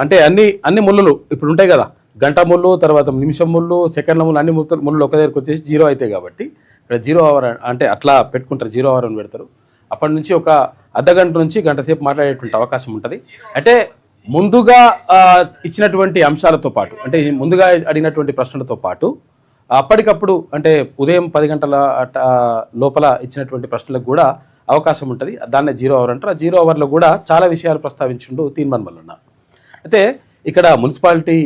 అంటే అన్ని ముళ్ళు ఇప్పుడు ఉంటాయి కదా, గంట ముళ్ళు, తర్వాత నిమిషం ముళ్ళు, సెకండ్ల ముళ్ళు, అన్ని ముళ్ళు ఒక దగ్గరికి వచ్చేసి 0 అవుతాయి. కాబట్టి ఇక్కడ 0 అవర్ అంటే అట్లా పెట్టుకుంటారు, 0 అవర్ అని పెడతారు. అప్పటి నుంచి ఒక అర్ధగంట నుంచి గంట సేపు మాట్లాడేటువంటి అవకాశం ఉంటుంది. అంటే ముందుగా ఇచ్చినటువంటి అంశాలతో పాటు, అంటే ముందుగా అడిగినటువంటి ప్రశ్నలతో పాటు అప్పటికప్పుడు అంటే ఉదయం 10 గంటల లోపల ఇచ్చినటువంటి ప్రశ్నలకు కూడా అవకాశం ఉంటుంది. దాన్నే 0 అవర్ అంటారు. ఆ 0 అవర్లో కూడా చాలా విషయాలు ప్రస్తావించిండు తీర్మాన్ మల్లన్న. అయితే ఇక్కడ మున్సిపాలిటీ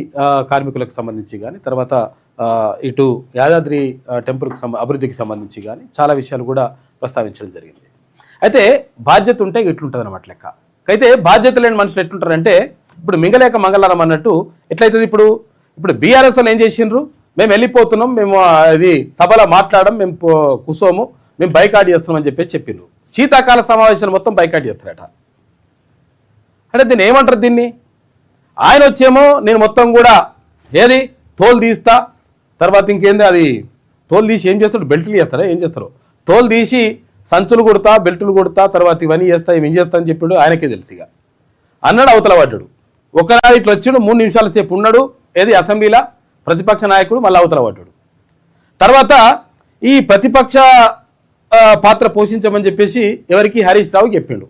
కార్మికులకు సంబంధించి కానీ, తర్వాత ఇటు యాదాద్రి టెంపుల్కి అభివృద్ధికి సంబంధించి కానీ చాలా విషయాలు కూడా ప్రస్తావించడం జరిగింది. అయితే బాధ్యత ఉంటే ఇట్లుంటుంది అన్నమాట లెక్క. అయితే బాధ్యత లేని మనుషులు ఎట్లుంటారంటే, ఇప్పుడు మింగలేక మంగళారం అన్నట్టు ఎట్లయితుంది. ఇప్పుడు బీఆర్ఎస్ వాళ్ళు ఏం చేసిండ్రు, మేము వెళ్ళిపోతున్నాం, మేము అది సభలో మాట్లాడడం, మేము కూసోము, మేము బైకాట్ చేస్తున్నాం అని చెప్పిండ్రు. శీతాకాల సమావేశాలు మొత్తం బైకాట్ చేస్తారట. అంటే దీన్ని ఏమంటారు, దీన్ని ఆయన వచ్చేమో నేను మొత్తం కూడా ఏది తోలు తీస్తా, తర్వాత ఇంకేంది అది తోలు తీసి ఏం చేస్తాడు, బెల్టులు చేస్తారా ఏం చేస్తారు, తోలు తీసి సంచులు కొడతా, బెల్టులు కొడతా, తర్వాత ఇవన్నీ చేస్తా, ఏం చేస్తా అని చెప్పిండు. ఆయనకే తెలుసుగా అన్నాడు. అవతల పడ్డాడు. ఒకనాడు ఇట్లా వచ్చిండు, 3 నిమిషాల సేపు ఉన్నాడు ఏది అసెంబ్లీలో ప్రతిపక్ష నాయకుడు, మళ్ళీ అవతల పడ్డాడు. తర్వాత ఈ ప్రతిపక్ష పాత్ర పోషించమని చెప్పేసి ఎవరికి హరీష్ రావు చెప్పిండు.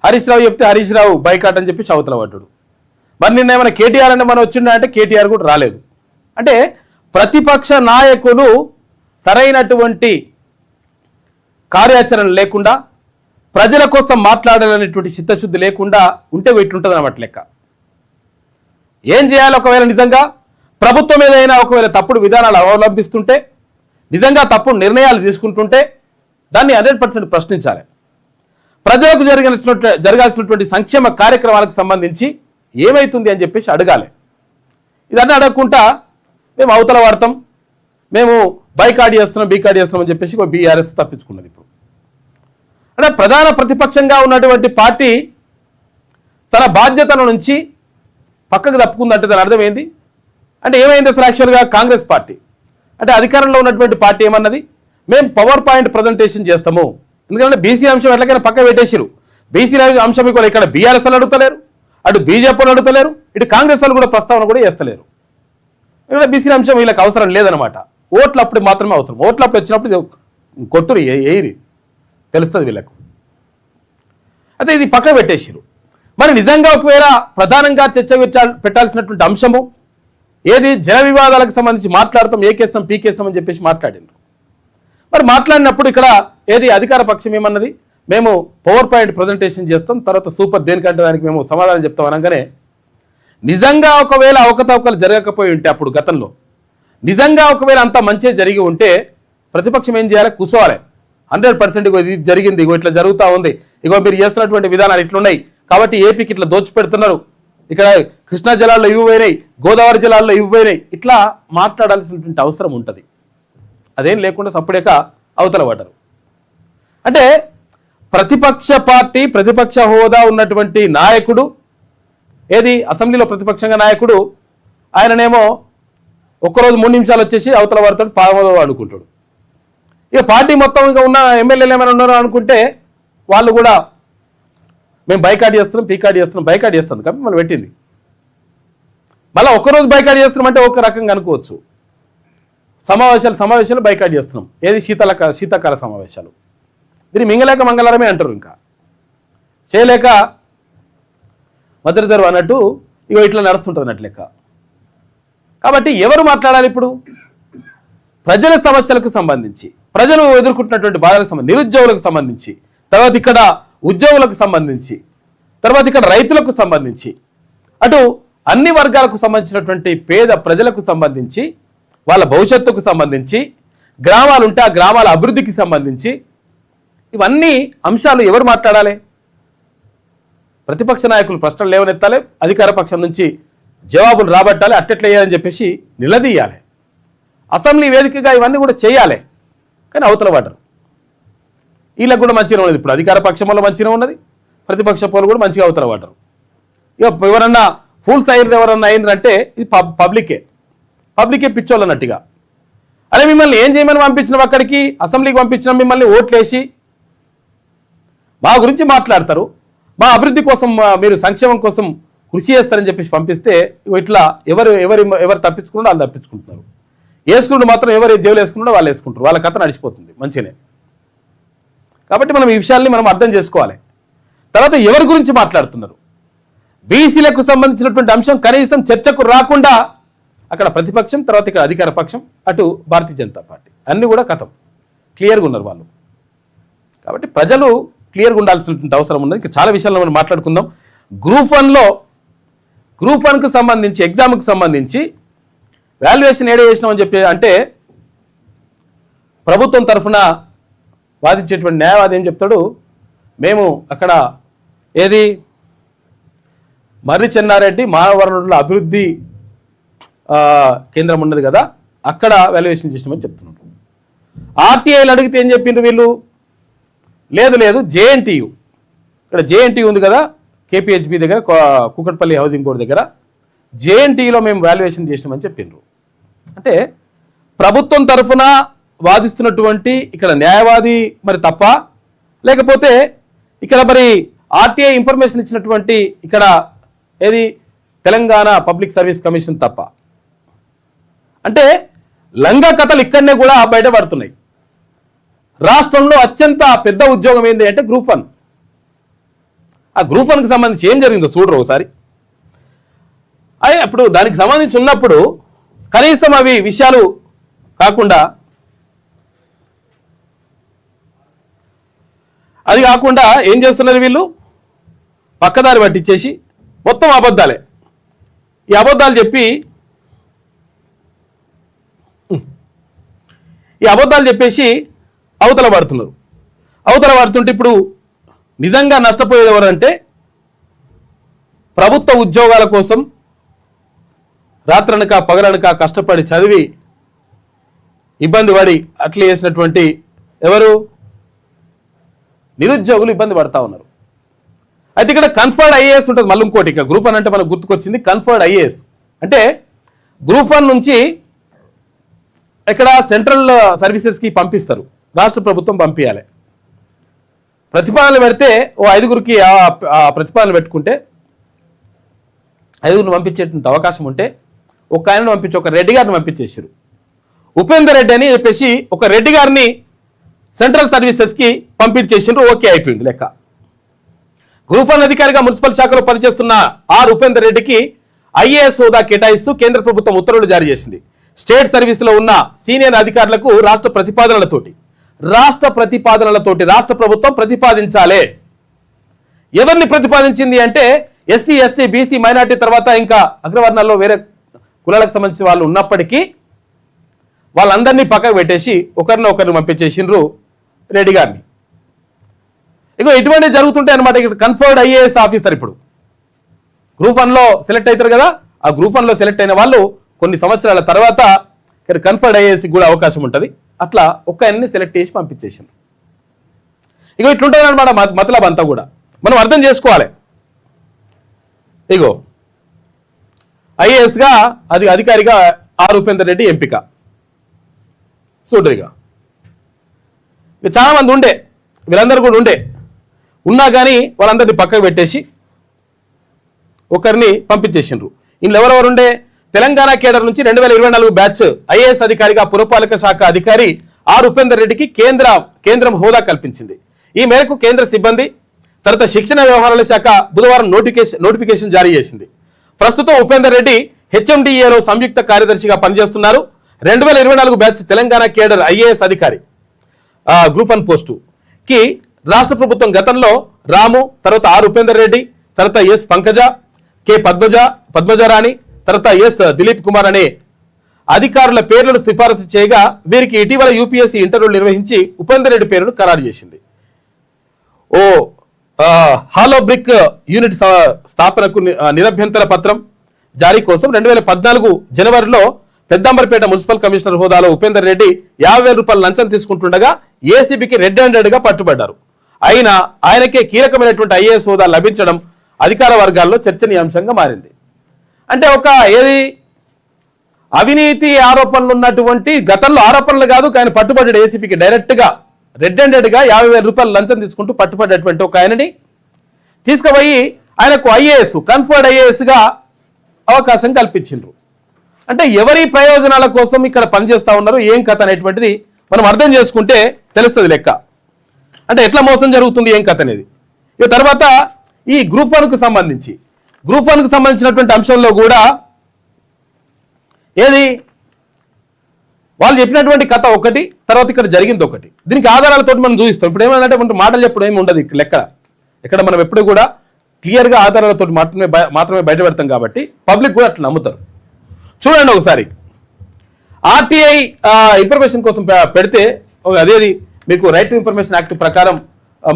హరీష్ రావు చెప్తే హరీష్ రావు బైకాట్ అని చెప్పేసి అవతల పడ్డాడు. మరి నిన్న ఏమైనా కేటీఆర్ అంటే మనం వచ్చిండ అంటే కేటీఆర్ కూడా రాలేదు. అంటే ప్రతిపక్ష నాయకులు సరైనటువంటి కార్యాచరణ లేకుండా, ప్రజల కోసం మాట్లాడాలనేటువంటి చిత్తశుద్ధి లేకుండా ఉంటే ఇట్లుంటుంది అన్నమాట లెక్క. ఏం చేయాలి, ఒకవేళ నిజంగా ప్రభుత్వం ఏదైనా ఒకవేళ తప్పుడు విధానాలు అవలంబిస్తుంటే, నిజంగా తప్పుడు నిర్ణయాలు తీసుకుంటుంటే దాన్ని 100% ప్రశ్నించాలి. ప్రజలకు జరగాల్సినటువంటి సంక్షేమ కార్యక్రమాలకు సంబంధించి ఏమైతుంది అని చెప్పేసి అడగాలి. ఇదన్నీ అడగకుండా మేము అవతల వాడతాం, మేము బైకాట్ చేస్తున్నాం, బీకాట్ చేస్తున్నాం అని చెప్పేసి బీఆర్ఎస్ తప్పించుకున్నది. ఇప్పుడు అంటే ప్రధాన ప్రతిపక్షంగా ఉన్నటువంటి పార్టీ తన బాధ్యతల నుంచి పక్కకు తప్పుకుందంటే దాని అర్థం ఏంది అంటే, ఏమైంది అసలు యాక్చువల్గా కాంగ్రెస్ పార్టీ అంటే అధికారంలో ఉన్నటువంటి పార్టీ ఏమన్నది, మేము పవర్ పాయింట్ ప్రజెంటేషన్ చేస్తాము. ఎందుకంటే బీసీ అంశం ఎట్లకైనా పక్క పెట్టేసారు. బీసీ అంశం కూడా ఇక్కడ బీఆర్ఎస్ వాళ్ళు అడుగుతలేరు, అటు బీజేపీ వాళ్ళు అడుగుతలేరు, ఇటు కాంగ్రెస్ వాళ్ళు కూడా ప్రస్తావన కూడా చేస్తలేరు. ఇక్కడ బీసీ అంశం వీళ్ళకి అవసరం లేదనమాట. ఓట్లు అప్పుడు మాత్రమే అవసరం. ఓట్లు అప్పుడు వచ్చినప్పుడు కొట్టురు ఏరి తెలుస్తుంది వీళ్ళకు. అయితే ఇది పక్క పెట్టేసారు. మరి నిజంగా ఒకవేళ ప్రధానంగా చర్చ పెట్టాల్సినటువంటి అంశము ఏది, జల వివాదాలకు సంబంధించి మాట్లాడతాం, ఏకేస్తాం పీకేస్తాం అని చెప్పేసి మాట్లాడిండ్రు. మరి మాట్లాడినప్పుడు ఇక్కడ ఏది అధికార పక్షం ఏమన్నది, మేము పవర్ పాయింట్ ప్రజెంటేషన్ చేస్తాం, తర్వాత సూపర్ దేనికంటే దానికి మేము సమాధానం చెప్తాం అనగానే, నిజంగా ఒకవేళ అవకతవకలు జరగకపోయి ఉంటే అప్పుడు గతంలో నిజంగా ఒకవేళ అంత మంచి జరిగి ఉంటే ప్రతిపక్షం ఏం చేయాలి, కూర్చోవాలి. 100% ఇగో ఇది జరిగింది, ఇగో ఇట్లా జరుగుతూ ఉంది, ఇగో మీరు చేస్తున్నటువంటి విధానాలు ఇట్లున్నాయి, కాబట్టి ఏపీకి ఇట్లా దోచిపెడుతున్నారు, ఇక్కడ కృష్ణా జలాల్లో ఇవి పోయినాయి, గోదావరి జలాల్లో ఇవి పోయినాయి, ఇట్లా మాట్లాడాల్సినటువంటి అవసరం ఉంటుంది. అదేం లేకుండా సప్పుడేక అవతల పడ్డారు. అంటే ప్రతిపక్ష పార్టీ, ప్రతిపక్ష హోదా ఉన్నటువంటి నాయకుడు ఏది అసెంబ్లీలో ప్రతిపక్షంగా నాయకుడు, ఆయననేమో ఒక్కరోజు 3 నిమిషాలు వచ్చేసి అవతల పడతాడు, పాదమోదో అనుకుంటాడు. ఇక పార్టీ మొత్తం ఇక ఉన్న ఎమ్మెల్యేలు ఏమైనా ఉన్నారో అనుకుంటే వాళ్ళు కూడా మేము బైకాట్ చేస్తున్నాం, పీకాట్ చేస్తున్నాం, బైకాట్ చేస్తుంది కాబట్టి మనం పెట్టింది. మళ్ళీ ఒక్కరోజు బైకాట్ చేస్తున్నాం అంటే ఒక రకంగా అనుకోవచ్చు. సమావేశాలు బైకాట్ చేస్తున్నాం, ఏది శీతాకాల సమావేశాలు. దీన్ని మింగలేక మంగళవారమే అంటారు. ఇంకా చేయలేక మద్దతు అన్నట్టు ఇగో ఇట్లా నడుస్తుంటుంది అన్నట్టు లెక్క. కాబట్టి ఎవరు మాట్లాడాలి ఇప్పుడు, ప్రజల సమస్యలకు సంబంధించి, ప్రజలు ఎదుర్కొంటున్నటువంటి బాధలకు సంబంధించి, నిరుద్యోగులకు సంబంధించి, తర్వాత ఇక్కడ ఉద్యోగులకు సంబంధించి, తర్వాత ఇక్కడ రైతులకు సంబంధించి, అటు అన్ని వర్గాలకు సంబంధించినటువంటి పేద ప్రజలకు సంబంధించి, వాళ్ళ భవిష్యత్తుకు సంబంధించి, గ్రామాలు ఉంటే ఆ గ్రామాల అభివృద్ధికి సంబంధించి ఇవన్నీ అంశాలు ఎవరు మాట్లాడాలి? ప్రతిపక్ష నాయకులు ప్రశ్నలు లేవనెత్తాలి, అధికార పక్షం నుంచి జవాబులు రాబట్టాలి, అట్టెట్లా వేయాలని చెప్పేసి నిలదీయాలి. అసెంబ్లీ వేదికగా ఇవన్నీ కూడా చేయాలి. కానీ అవతల పడ్డరు. వీళ్ళకి కూడా మంచిగా ఉన్నది. ఇప్పుడు అధికార పక్షం వల్ల మంచిగా ఉన్నది, ప్రతిపక్ష పోలు కూడా మంచిగా అవతల పడ్డరు. ఇక ఎవరన్నా ఫుల్ సైడ్ ఎవరన్నా అయిందంటే ఇది పబ్లికే పిచ్చోళ్ళు అన్నట్టుగా. అరే మిమ్మల్ని ఏం చేయమని పంపించినాం, అక్కడికి అసెంబ్లీకి పంపించినాం, మిమ్మల్ని ఓట్లేసి మా గురించి మాట్లాడతారు, మా అభివృద్ధి కోసం మీరు సంక్షేమం కోసం కృషి చేస్తారని చెప్పేసి పంపిస్తే ఇట్లా ఎవరు తప్పించుకున్నారో వాళ్ళు తప్పించుకుంటున్నారు. వేసుకుంటూ మాత్రం ఎవరు జైలు వేసుకున్నారో వాళ్ళు వేసుకుంటారు. వాళ్ళ కథ నడిచిపోతుంది మంచిగానే. కాబట్టి మనం ఈ విషయాల్ని మనం అర్థం చేసుకోవాలి. తర్వాత ఎవరి గురించి మాట్లాడుతున్నారు? బీసీలకు సంబంధించినటువంటి అంశం కనీసం చర్చకు రాకుండా అక్కడ ప్రతిపక్షం, తర్వాత ఇక్కడ అధికార పక్షం, అటు భారతీయ జనతా పార్టీ అన్నీ కూడా కథం క్లియర్గా ఉన్నారు వాళ్ళు. కాబట్టి ప్రజలు క్లియర్గా ఉండాల్సినటువంటి అవసరం ఉన్నది. ఇంకా చాలా విషయాల్లో మనం మాట్లాడుకుందాం. గ్రూప్ 1కు సంబంధించి ఎగ్జామ్కి సంబంధించి వాల్యుయేషన్ ఏడ చేసినామని చెప్పి అంటే ప్రభుత్వం తరఫున వాదించేటువంటి న్యాయవాది ఏం చెప్తాడు, మేము అక్కడ ఏది మర్రి చెన్నారెడ్డి మానవ వనరుల అభివృద్ధి కేంద్రం ఉన్నది కదా అక్కడ వాల్యుయేషన్ చేసినామని చెప్తున్నాడు. ఆర్టీఐలు అడిగితే ఏం చెప్పిండ్రు వీళ్ళు, లేదు జేఎన్టీయు, ఇక్కడ జేఎన్టీయు ఉంది కదా కేపీహెచ్బి దగ్గర కూకట్పల్లి హౌసింగ్ బోర్డు దగ్గర, జేఎన్టీయులో మేము వాల్యుయేషన్ చేసినామని చెప్పిండ్రు. అంటే ప్రభుత్వం తరఫున వాదిస్తున్నటువంటి ఇక్కడ న్యాయవాది మరి తప్ప, లేకపోతే ఇక్కడ మరి ఆర్టీఐ ఇన్ఫర్మేషన్ ఇచ్చినటువంటి ఇక్కడ ఏది తెలంగాణ పబ్లిక్ సర్వీస్ కమిషన్ తప్ప? అంటే లంగా కథలు ఇక్కడనే కూడా బయటపడుతున్నాయి. రాష్ట్రంలో అత్యంత పెద్ద ఉద్యోగం ఏంటి అంటే గ్రూప్ 1. ఆ గ్రూప్ 1కి సంబంధించి ఏం జరిగిందో చూడరు ఒకసారి. అప్పుడు దానికి సంబంధించి ఉన్నప్పుడు కనీసం అవి విషయాలు కాకుండా అది కాకుండా ఏం చేస్తున్నారు వీళ్ళు, పక్కదారి పట్టించేసి మొత్తం అబద్ధాలే. ఈ అబద్ధాలు చెప్పేసి అవతల పడుతుంటే ఇప్పుడు నిజంగా నష్టపోయేది ఎవరంటే ప్రభుత్వ ఉద్యోగాల కోసం రాత్రనక పగలనక కష్టపడి చదివి ఇబ్బంది పడి అట్లా చేసినటువంటి ఎవరు నిరుద్యోగులు ఇబ్బంది పడతా ఉన్నారు. అయితే ఇక్కడ కన్ఫర్డ్ ఐఏఎస్ ఉంటుంది. మళ్ళీ ఇంకోటి ఇక గ్రూప్ 1 అంటే మనకు గుర్తుకొచ్చింది కన్ఫర్డ్ ఐఏఎస్. అంటే గ్రూప్ 1 నుంచి ఇక్కడ సెంట్రల్ సర్వీసెస్కి పంపిస్తారు, రాష్ట్ర ప్రభుత్వం పంపించాలి. ప్రతిపాదనలు పెడితే ఓ 5గురికి ఆ ప్రతిపాదనలు పెట్టుకుంటే 5గురిని పంపించేటువంటి అవకాశం ఉంటే ఒక ఆయనను పంపించి ఒక రెడ్డి గారిని పంపించేసారు. ఉపేందర్ రెడ్డి అని చెప్పేసి ఒక రెడ్డి గారిని సెంట్రల్ సర్వీసెస్కి పంపించేసిండ్రు. ఓకే అయిపోయింది లెక్క. గ్రూప్ 1 అధికారిగా మున్సిపల్ శాఖలో పనిచేస్తున్న ఉపేందర్ రెడ్డికి ఐఏఎస్ హోదా కేటాయిస్తూ కేంద్ర ప్రభుత్వం ఉత్తర్వులు జారీ చేసింది. స్టేట్ సర్వీసులో ఉన్న సీనియర్ అధికారులకు రాష్ట్ర ప్రతిపాదనలతోటి రాష్ట్ర ప్రభుత్వం ప్రతిపాదించాలి. ఎవరిని ప్రతిపాదించింది అంటే ఎస్సీ, ఎస్టీ, బీసీ, మైనార్టీ, తర్వాత ఇంకా అగ్రవర్ణాల్లో వేరే కులాలకు సంబంధించిన వాళ్ళు ఉన్నప్పటికీ వాళ్ళందరినీ పక్కకు పెట్టేసి ఒకరిని పంపించేసిండ్రు రెడ్డి గారిని. ఇగో ఇటువంటివి జరుగుతుంటాయి అనమాట. ఇక్కడ కన్ఫర్డ్ ఐఏఎస్ ఆఫీసర్ ఇప్పుడు గ్రూప్ 1లో సెలెక్ట్ అవుతారు కదా, ఆ గ్రూప్ 1లో సెలెక్ట్ అయిన వాళ్ళు కొన్ని సంవత్సరాల తర్వాత ఇక్కడ కన్ఫర్డ్ ఐఏఎస్కి కూడా అవకాశం ఉంటుంది. అట్లా ఒక్కరిని సెలెక్ట్ చేసి పంపించేసిండ్రు. ఇగో ఇట్లుంటుంది అనమాట మతలబ్ అంతా కూడా మనం అర్థం చేసుకోవాలి. ఇగో ఐఏఎస్గా అధికారిగా ఉపేందర్ రెడ్డి ఎంపిక. చూడరిగా ఇక చాలా మంది ఉండే, వీళ్ళందరూ కూడా ఉన్నా కానీ వాళ్ళందరినీ పక్కకు పెట్టేసి ఒకరిని పంపించేసిండ్రు. ఇందులో ఎవరెవరు ఉండే, తెలంగాణ కేడర్ నుంచి 2024 బ్యాచ్ ఐఏఎస్ అధికారిగా పురపాలక శాఖ అధికారి ఉపేందర్ రెడ్డికి కేంద్రం హోదా కల్పించింది. ఈ మేరకు కేంద్ర సిబ్బంది తర్వాత శిక్షణ వ్యవహారాల శాఖ బుధవారం నోటిఫికేషన్ జారీ చేసింది. ప్రస్తుతం ఉపేందర్ రెడ్డి హెచ్ఎండిఏలో సంయుక్త కార్యదర్శిగా పనిచేస్తున్నారు. 2024 బ్యాచ్ తెలంగాణ కేడర్ ఐఏఎస్ అధికారి గ్రూప్ 1 పోస్టుకి రాష్ట్ర ప్రభుత్వం గతంలో రాము, తర్వాత ఉపేందర్ రెడ్డి, తర్వాత ఎస్ పంకజ, కె పద్మజారాణి, తర్వాత ఎస్ దిలీప్ కుమార్ అనే అధికారుల పేర్లను సిఫారసు చేయగా వీరికి ఇటీవల యూపీఎస్సీ ఇంటర్వ్యూలు నిర్వహించి ఉపేందర్ రెడ్డి పేరును ఖరారు చేసింది. హాలో బ్రిక్ యూనిట్ స్థాపనకు నిరభ్యంతర పత్రం జారీ కోసం 2014 జనవరిలో పెద్దంబర్పేట మున్సిపల్ కమిషనర్ హోదాలో ఉపేందర్ రెడ్డి 50,000 రూపాయల లంచం తీసుకుంటుండగా ఏసీబీకి రెడ్ హ్యాండెడ్గా పట్టుబడ్డారు. అయినా ఆయనకే కీలకమైనటువంటి ఐఏఎస్ హోదా లభించడం అధికార వర్గాల్లో చర్చనీయాంశంగా మారింది. అంటే ఒక అవినీతి ఆరోపణలు ఉన్నటువంటి, గతంలో ఆరోపణలు కాదు ఆయన పట్టుబడ్డాడు ఏసీబీకి డైరెక్ట్గా రెడ్ హ్యాండెడ్గా 50,000 రూపాయలు లంచం తీసుకుంటూ పట్టుబడ్డటువంటి ఒక ఆయనని తీసుకుపోయి ఆయనకు ఐఏఎస్ కన్ఫర్డ్ ఐఏఎస్గా అవకాశం కల్పించిండ్రు. అంటే ఎవరి ప్రయోజనాల కోసం ఇక్కడ పనిచేస్తూ ఉన్నారు, ఏం కథ అనేటువంటిది మనం అర్థం చేసుకుంటే తెలుస్తుంది లెక్క. అంటే ఎట్లా మోసం జరుగుతుంది, ఏం కథ అనేది. ఇక తర్వాత ఈ గ్రూప్ 1కు సంబంధించినటువంటి అంశంలో కూడా ఏది వాళ్ళు చెప్పినటువంటి కథ ఒకటి, తర్వాత ఇక్కడ జరిగింది ఒకటి. దీనికి ఆధారాలతో మనం చూపిస్తాం. ఇప్పుడు ఏమంటే మాటలు చెప్పడం ఏమి ఉండదు లెక్క. ఇక్కడ మనం ఎప్పుడు కూడా క్లియర్గా ఆధారాలతో మాత్రమే బయటపెడతాం కాబట్టి పబ్లిక్ కూడా అట్లా నమ్ముతారు. చూడండి ఒకసారి, ఆర్టీఐ ఇన్ఫర్మేషన్ కోసం పెడితే అదేది మీకు రైట్ టు ఇన్ఫర్మేషన్ యాక్ట్ ప్రకారం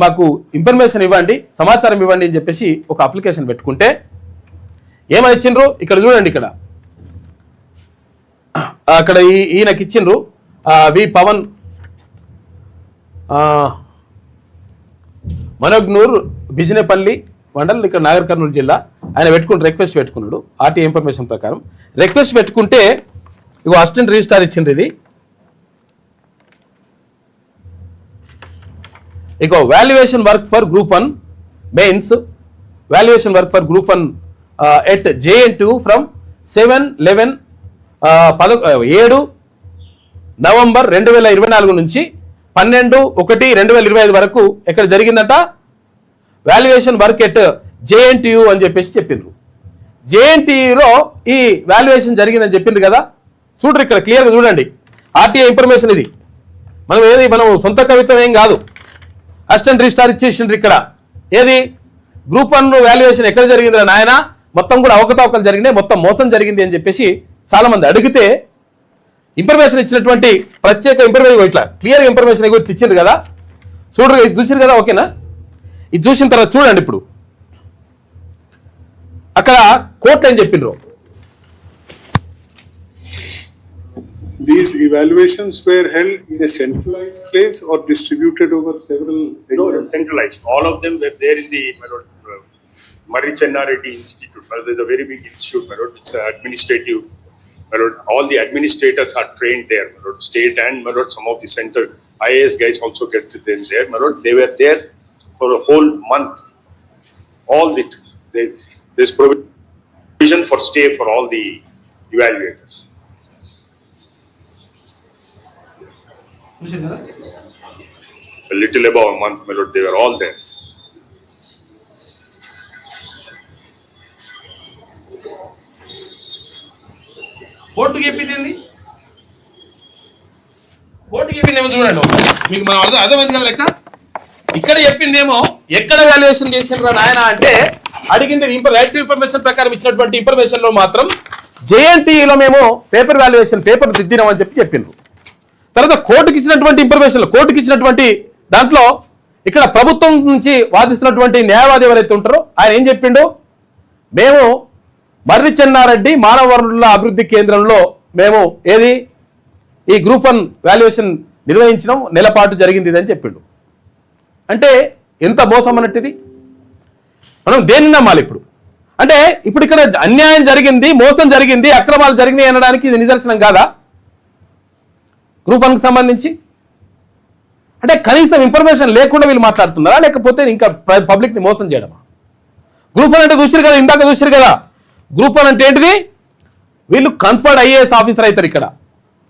మాకు ఇన్ఫర్మేషన్ ఇవ్వండి, సమాచారం ఇవ్వండి అని చెప్పేసి ఒక అప్లికేషన్ పెట్టుకుంటే ఏమని ఇచ్చిండ్రు ఇక్కడ చూడండి. అక్కడ ఈయనకి ఇచ్చిండ్రు వి పవన్ మనోగ్నూర్ బిజినేపల్లి మండల్, ఇక్కడ నాగర్ కర్నూలు జిల్లా. ఆయన రిక్వెస్ట్ పెట్టుకున్నాడు ఆర్టీఐ ఇన్ఫర్మేషన్ ప్రకారం. రిక్వెస్ట్ పెట్టుకుంటే ఇగో అసిస్టెంట్ రిజిస్ట్రార్ ఇచ్చిండ్రు. ఇది ఇగో valuation work for group 1 mains, valuation work for group 1 at JNTU from 7 November 2024 నుంచి 12/1/2025 వరకు ఎక్కడ జరిగిందట, వాల్యుయేషన్ వర్క్ ఎట్ JNTU అని చెప్పేసి చెప్పిండ్రు. JNTUలో ఈ వాల్యుయేషన్ జరిగిందని చెప్పిండ్రు కదా. చూడండి ఇక్కడ క్లియర్గా చూడండి, ఆర్టీఐ ఇన్ఫర్మేషన్ ఇది. మనం సొంత కవిత్వం ఏం కాదు, అసిస్టెంట్ రిజిస్ట్రార్ ఇచ్చేసిండ్రు ఇక్కడ. ఏది గ్రూప్ 1 వాల్యుయేషన్ ఎక్కడ జరిగింది నాయన, మొత్తం కూడా అవకతవకలు జరిగినాయి, మొత్తం మోసం జరిగింది అని చెప్పేసి చాలా మంది అడిగితే ఇన్ఫర్మేషన్ ఇచ్చినటువంటి ప్రత్యేక ఇన్ఫర్మేషన్ ఇట్లా క్లియర్ ఇన్ఫర్మేషన్ ఇట్లా ఇచ్చిండ్రు కదా. చూడరు, ఇది చూసిండ్రు కదా, ఓకేనా. ఇది చూసిన తర్వాత చూడండి ఇప్పుడు అక్కడ కోర్టు ఏం చెప్పిండ్రు. These evaluations were held in a centralized place or distributed over several? No, centralized. All of them were there in the Marri Chenna Reddy Institute. There's a very big institute, it's administrative. All the administrators are trained there. State and some of the center IAS guys also get to them there. They were there for a whole month. There's provision for stay for all the evaluators. A little above a month, they were all there. కోర్టుకి చెప్పింది చూడండి, మీకు మనం అర్థమైంది కదా లెక్క. ఇక్కడ చెప్పిందేమో ఎక్కడ వాల్యుయేషన్ చేసిండ్రా నాయన అంటే అడిగింది రైట్ టు ఇన్ఫర్మేషన్ ప్రకారం ఇచ్చినటువంటి ఇన్ఫర్మేషన్ లో మాత్రం JNTUలో మేము పేపర్ వాల్యుయేషన్ పేపర్ దిద్దినామని చెప్పిండ్రు. తర్వాత కోర్టుకి ఇచ్చినటువంటి ఇన్ఫర్మేషన్, కోర్టుకి ఇచ్చినటువంటి దాంట్లో ఇక్కడ ప్రభుత్వం నుంచి వాదిస్తున్నటువంటి న్యాయవాది ఎవరైతే ఉంటారో ఆయన ఏం చెప్పిండు, మేము మర్రి చెన్నారెడ్డి మానవ వనరుల అభివృద్ధి కేంద్రంలో మేము ఏది ఈ గ్రూప్ 1 వాల్యుయేషన్ నిర్వహించడం నెలపాటు జరిగింది అని చెప్పిండు. అంటే ఎంత మోసం అన్నట్టుది. మనం దేన్ని నమ్మాలి ఇప్పుడు? అంటే ఇప్పుడు ఇక్కడ అన్యాయం జరిగింది, మోసం జరిగింది, అక్రమాలు జరిగినాయి అనడానికి ఇది నిదర్శనం కాదా గ్రూప్ 1కి సంబంధించి? అంటే కనీసం ఇన్ఫర్మేషన్ లేకుండా వీళ్ళు మాట్లాడుతున్నారా, లేకపోతే ఇంకా పబ్లిక్ని మోసం చేయడమా? గ్రూప్ 1 అంటే చూసిరు కదా, ఇందాక చూసిరు కదా, గ్రూప్ 1 అంటే ఏంటిది, వీళ్ళు కన్ఫర్డ్ IAS ఆఫీసర్ అవుతారు. ఇక్కడ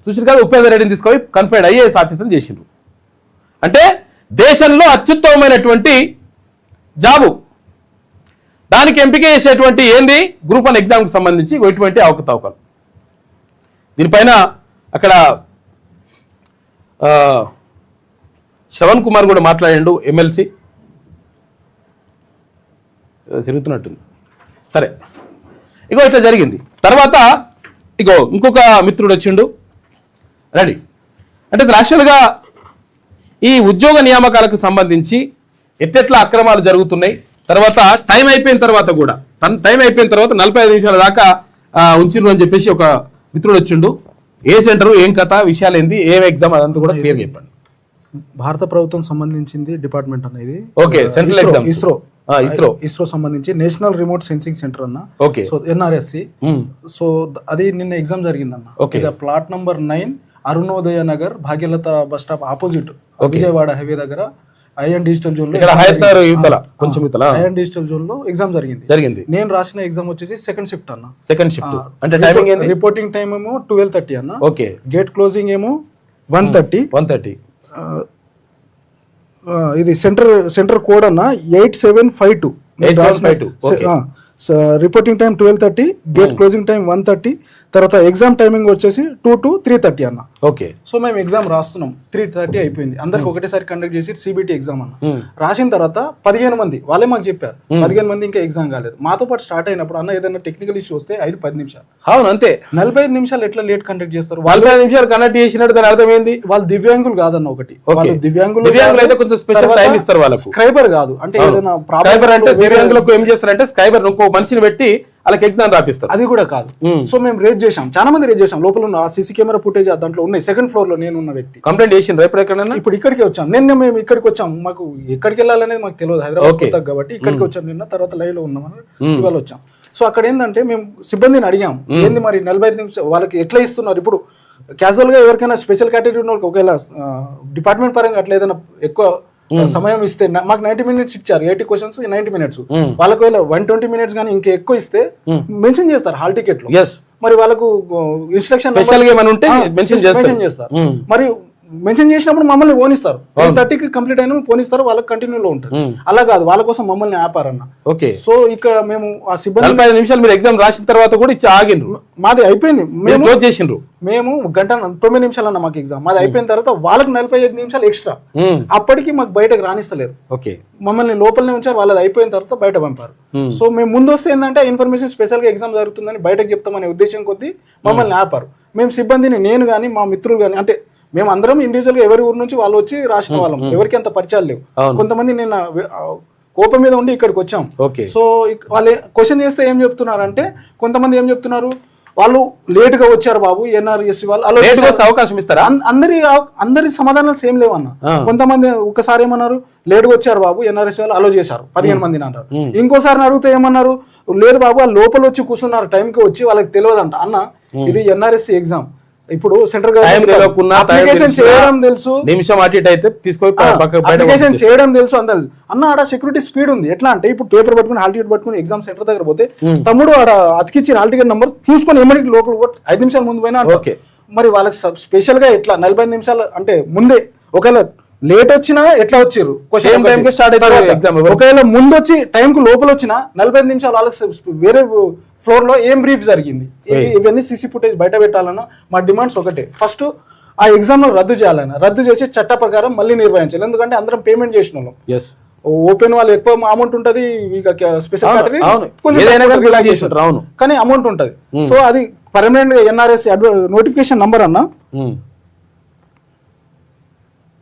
చూసిరు కదా, ఉపేందర్ రెడ్డిని తీసుకొని కన్ఫర్డ్ IAS ఆఫీసర్ చేసిండ్రు. అంటే దేశంలో అత్యుత్తమమైనటువంటి జాబు, దానికి ఎంపిక చేసేటువంటి ఏంది గ్రూప్ 1 ఎగ్జామ్కి సంబంధించి ఎటువంటి అవకతవకలు. దీనిపైన అక్కడ శ్రవణ్ కుమార్ కూడా మాట్లాడిండు, ఎమ్మెల్సీ తిరుగుతున్నట్టుంది. సరే, ఇగో ఇట్లా జరిగింది. తర్వాత ఇగో ఇంకొక మిత్రుడు వచ్చిండు రెడీ. అంటే యాక్చువల్గా ఈ ఉద్యోగ నియామకాలకు సంబంధించి ఎట్లా అక్రమాలు జరుగుతున్నాయి, తర్వాత టైం అయిపోయిన తర్వాత 45 నిమిషాల దాకా ఉంచిండ్రు అని చెప్పేసి ఒక మిత్రుడు వచ్చిండు. ఏ సెంటరు, ఏం కథ, విషయాలు ఏంది, ఏం ఎగ్జామ్, అదంతా కూడా క్లియర్ చెప్పండి. భారత ప్రభుత్వం సంబంధించింది డిపార్ట్మెంట్ అనేది. ఓకే, సెంట్రల్ ఎగ్జామ్ ఇస్రో సంబంధించి నేషనల్ రిమోట్ సెన్సింగ్ సెంటర్ అన్న. Okay, so NRSC. సో అది నిన్న ఎగ్జామ్ జరిగిందన్న. Okay, plot number 9 Arunodaya Nagar Bhagyalatha bus stop opposite Vijayawada highway దగ్గర ఐఎన్ డిజిటల్ జోన్ ఇక్కడ హయత్ నగర్ యువతల కొంచెం యువతల ఐఎన్ డిజిటల్ జోన్ లో ఎగ్జామ్ జరిగింది. నేను రాసిన ఎగ్జామ్ వచ్చేసి సెకండ్ షిఫ్ట్ అన్న. సెకండ్ షిఫ్ట్ అంటే టైమింగ్ ఏంది? రిపోర్టింగ్ టైం ఏమో 12:30 అన్న. ఓకే. గేట్ క్లోజింగ్ ఏమో 1:30. ఇది సెంటర్ కోడ్ అన్న 8752. Reporting time 12:30, gate closing time 1:30. తర్వాత ఎగ్జామ్ టైమింగ్ వచ్చేసి 2 to 3:30 అన్న. ఓకే. సో మేము ఎగ్జామ్ రాస్తున్నాం, 3:30 అయిపోయింది. అందరికి ఒకటేసారి కండక్ట్ చేసి సిబిటి ఎగ్జామ్ అన్న. రాసిన తర్వాత 15 మంది వాళ్ళే మాకు చెప్పారు, 15 మంది ఇంకా ఎగ్జామ్ కాలేదు. మాతో పాటు స్టార్ట్ అయినప్పుడు అన్న ఏదైనా టెక్నికల్ ఇష్యూ వస్తే 5-10 నిమిషాలు. అవును అంతే. 45 నిమిషాలు ఎట్లా లేట్ కండక్ట్ చేస్తారు? 45 నిమిషాలు కండక్ట్ చేసినట్టు దాని అర్థమైంది వాళ్ళు దివ్యాంగులు కాదన్న. ఒకటి వాళ్ళు దివ్యాంగులు అయితే కొంచెం స్పెషల్ టైం ఇస్తారు వాళ్ళకు. స్క్రైబర్ కాదు అంటే ఏదైనా స్క్రైబర్ అంటే దివ్యాంగులకు ఏం చేస్తారంటే స్క్రైబర్ ఇంకో మనిషిని పెట్టి వాళ్ళకి ఎగ్జామ్ రాపిస్తారు. అది కూడా కాదు. సో మేము రేజ్ చేసాం, చాలా మంది రేజ్ చేసాం. లోపల ఉన్న సీసీ కెమెరా ఫుటేజ్ దాంట్లో ఉన్నాయి. సెకండ్ ఫ్లోర్ లో నేను ఉన్న వ్యక్తి కంప్లైంట్ చేసిండ్రు ఇప్పుడు ఎక్కడైనా? ఇప్పుడు ఇక్కడికి వచ్చాం. నిన్న మేము ఇక్కడికి వచ్చాం, మాకు ఎక్కడికి వెళ్ళాలనేది మాకు తెలియదు, హైదరాబాద్ కాబట్టి ఇక్కడికి వచ్చాం నిన్న. తర్వాత లైవ్ లో ఉన్నామని ఇవాళ వచ్చాం. సో అక్కడ ఏంటంటే మేము సిబ్బందిని అడిగాం, ఏంది మరి 45 నిమిషాలు వాళ్ళకి ఎట్లా ఇస్తున్నారు? ఇప్పుడు క్యాజువల్ గా ఎవరికైనా స్పెషల్ కేటగిరీ ఉన్న వాళ్ళకి ఒకవేళ డిపార్ట్మెంట్ పరంగా అట్లా ఏదైనా ఎక్కువ సమయం ఇస్తే, మాకు 90 minutes ఇచ్చారు, 80 questions 90 minutes. వాళ్ళకి 120 minutes కానీ ఇంకా ఎక్కువ ఇస్తే మెన్షన్ చేస్తారు హాల్ టికెట్ లో. మరి వాళ్ళకు ఇన్స్ట్రక్షన్ మెన్షన్ చేస్తారు. మరి మెన్షన్ చేసినప్పుడు మమ్మల్ని పోనిస్తారు, 30కి కంప్లీట్ అయిన పోనిస్తారు, వాళ్ళకి కంటిన్యూలో ఉంటుంది. అలా కాదు, వాళ్ళ కోసం మమ్మల్ని ఆపారన్న. ఓకే. సో ఇక్కడ మేము ఆ సిబ్బంది 45 నిమిషాలు మీరు ఎగ్జామ్ రాసిన తర్వాత కూడా ఇచ్చి ఆగిండ్రు. మాది అయిపోయింది, మేము క్లోజ్ చేసిండ్రు. మేము 1:09 నిమిషాలు అన్న మాకు ఎగ్జామ్. మాది అయిపోయిన తర్వాత వాళ్ళకి 45 నిమిషాలు ఎక్స్ట్రా. అప్పటికి మాకు బయటకు రానిస్తలేరు. ఓకే. మమ్మల్ని లోపలనే ఉంచారు, వాళ్ళది అయిపోయిన తర్వాత బయట పంపారు. సో మేము ముందు వస్తే ఏంటంటే ఇన్ఫర్మేషన్ స్పెషల్ గా ఎగ్జామ్ జరుగుతుందని బయటకు చెప్తామనే ఉద్దేశం కొద్దీ మమ్మల్ని ఆపారు. మేము సిబ్బందిని, నేను కానీ మా మిత్రులు కానీ, అంటే మేము అందరం ఇండివిజువల్ గా ఎవరి ఊరు నుంచి వాళ్ళు వచ్చి రాసిన వాళ్ళం, ఎవరికి అంత పరిచయాలు లేవు. కొంతమంది నిన్న కోపం మీద ఉండి ఇక్కడికి వచ్చాం. సో వాళ్ళు క్వశ్చన్ చేస్తే ఏం చెప్తున్నారంటే, కొంతమంది ఏం చెప్తున్నారు, వాళ్ళు లేట్ గా వచ్చారు బాబు, ఎన్ఆర్ఎస్సి వాళ్ళు అవకాశం ఇస్తారా? అందరి సమాధానాలు సేమ్ లేవన్న. కొంతమంది ఒకసారి ఏమన్నారు, లేట్ గా వచ్చారు బాబు, ఎన్ఆర్ఎస్సి వాళ్ళు అలో చేశారు 15 మందిని అంటారు. ఇంకోసారి అడిగితే ఏమన్నారు, లేదు బాబు వాళ్ళు లోపల వచ్చి కూర్చున్నారు, టైంకి వచ్చి వాళ్ళకి తెలియదంట. అన్న ఇది ఎన్ఆర్ఎస్సి ఎగ్జామ్, ఇప్పుడు సెంట్రల్ గవర్నమెంట్ అప్లికేషన్ చేయడం తెలుసు, నిమిషం అటు ఇటు అయితే తీసుకొని అప్లికేషన్ చేయడం తెలుసు అందరు అన్న. ఆడ సెక్యూరిటీ స్పీడ్ ఉంది. ఎట్లా అంటే ఇప్పుడు పేపర్ పట్టుకుని హాల్ టికెట్ పట్టుకుని ఎగ్జామ్ సెంటర్ దగ్గర పోతే తమ్ముడు ఆడ అతికిచ్చి హాల్ టికెట్ నంబర్ చూసుకొని ఎమ్మడికి లోపల 5 నిమిషాల ముందు పోయినా. మరి వాళ్ళకి స్పెషల్ గా ఎట్లా 45 నిమిషాలు అంటే ముందే, ఒకవేళ లేట్ వచ్చినా ఎట్లా వచ్చారు, ఒకవేళ ముందు వచ్చి టైం కు లోపల వచ్చినా 45 నిమిషాలు వాళ్ళకి వేరే ఫ్లోర్ లో ఏం బ్రీఫ్ జరిగింది, ఇవన్నీ సీసీ ఫుటేజ్ బయట పెట్టాలన్నా. మా డిమాండ్స్ ఒకటే, ఫస్ట్ ఆ ఎగ్జామ్ లో రద్దు చేయాలన్నా, రద్దు చేసి చట్ట ప్రకారం మళ్ళీ నిర్వహించాలి. ఎందుకంటే అందరం పేమెంట్ చేసిన వాళ్ళం. ఓపెన్ వాళ్ళు ఎక్కువ అమౌంట్ ఉంటది, స్పెషల్ కేటగిరీ కానీ అమౌంట్ ఉంటది. సో అది పర్మనెంట్ గా ఎన్ఆర్ఎస్ నోటిఫికేషన్ నంబర్ అన్న,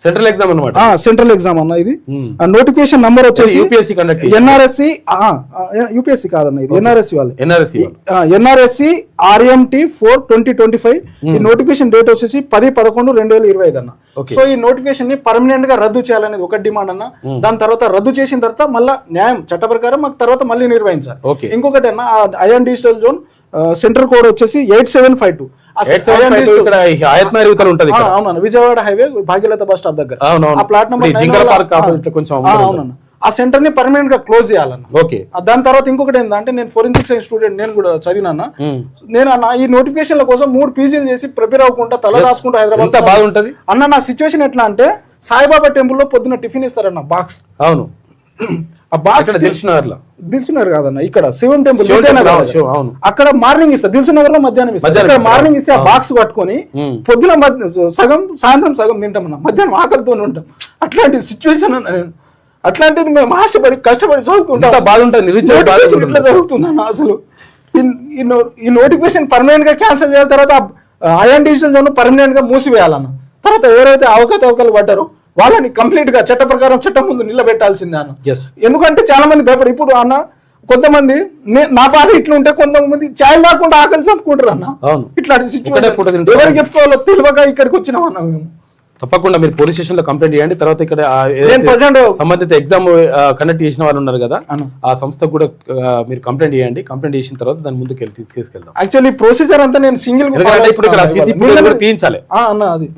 సెంట్రల్ ఎగ్జామ్ అన్నమాట. సెంట్రల్ ఎగ్జామ్ అన్న. ఇది నోటిఫికేషన్ నంబర్ వచ్చేసి ఎన్ఆర్ఎస్సి, యూపీఎస్సి కాదన్న, ఇది ఎన్ఆర్ఎస్సి వాళ్ళు, ఎన్ఆర్ఎస్సి RMT 4/2025. ఈ నోటిఫికేషన్ డేట్ వచ్చేసి 10/11/2025 అన్న. సో ఈ నోటిఫికేషన్ ని పర్మనెంట్ గా రద్దు చేయాలనేది ఒక డిమాండ్ అన్న. దాని తర్వాత రద్దు చేసిన తర్వాత మళ్ళీ న్యాయం చట్ట ప్రకారం మాకు తర్వాత మళ్ళీ నిర్వహించాలి. ఇంకొకటి అన్న, iON digital zone centre code వచ్చేసి 8752. Vijayawada highway Bhagyalatha bus stop దగ్గర ఆ ప్లాట్ నెంబర్. ఆ సెంటర్ ని పర్మనెంట్ గా క్లోజ్ చేయాలన్న. దాని తర్వాత ఇంకొకటి ఏంటంటే, నేను ఫోరెన్సిక్ సైన్స్ స్టూడెంట్, నేను కూడా చదివినా. నేను అన్న ఈ నోటిఫికేషన్ల కోసం 3 పీజీలు చేసి ప్రిపేర్ అవ్వకుండా తల రాసుకుంటూ హైదరాబాద్ బాగుంటది అన్న. నా సిచ్యువేషన్ ఎట్లా అంటే, సాయిబాబా టెంపుల్ లో పొద్దున్న టిఫిన్ ఇస్తారన్న బాక్స్. అవును, ఆ బాక్స్ దిల్సునగర్ కాదన్న, ఇక్కడ శివం టెంపుల్ అక్కడ మార్నింగ్ ఇస్తారు, దిల్సునగర్ లో మధ్యాహ్నం ఇస్తారు. ఇక్కడ మార్నింగ్ ఇస్తే ఆ బాక్స్ పట్టుకొని పొద్దున సగం, సాయంత్రం సగం తింటామన్నా, మధ్యాహ్నం ఆకలితో ఉంటాం. అట్లాంటి సిచ్యువేషన్, అట్లాంటిది మేము ఆశపడి కష్టపడి చదువుకుంటాం. ఇట్లా జరుగుతుందన్న. అసలు ఈ నోటిఫికేషన్ పర్మనెంట్ గా క్యాన్సిల్ చేయాలి, తర్వాత ఐఎన్ డిజిటల్ జోన్ పర్మనెంట్ గా మూసివేయాలన్న. తర్వాత ఎవరైతే అవకతవకలు పడ్డారో వాళ్ళని కంప్లీట్ గా చట్ట ప్రకారం చట్టం ముందు నిలబెట్టాల్సిందే అన్న. ఎందుకంటే చాలా మంది భయపడి, ఇప్పుడు అన్న కొంతమంది నా పాట ఇట్లా ఉంటే కొంతమంది ఛాయ్ లేకుండా ఆకలి చంపుకుంటారు అన్న. ఇట్లాంటి సిచ్యువేషన్ ఎవరికి చెప్పుకోవాలో తెలియక ఇక్కడికి వచ్చినాం అన్న. మేము తప్పకుండా మీరు పోలీస్ స్టేషన్ లో కంప్లైంట్ చేయండి. తర్వాత ఇక్కడ సంబంధిత ఎగ్జామ్ కండక్ట్ చేసిన వాళ్ళు ఉన్నారు కదా, ఆ సంస్థకు కూడా మీరు కంప్లైంట్ చేయండి. కంప్లైంట్ చేసిన తర్వాత దాని ముందుకు తీసుకెళ్దాం. యాక్చువల్లీ ప్రొసీజర్ అంతా నేను సింగిల్ ఇప్పుడు తీయించాలి అన్న. అది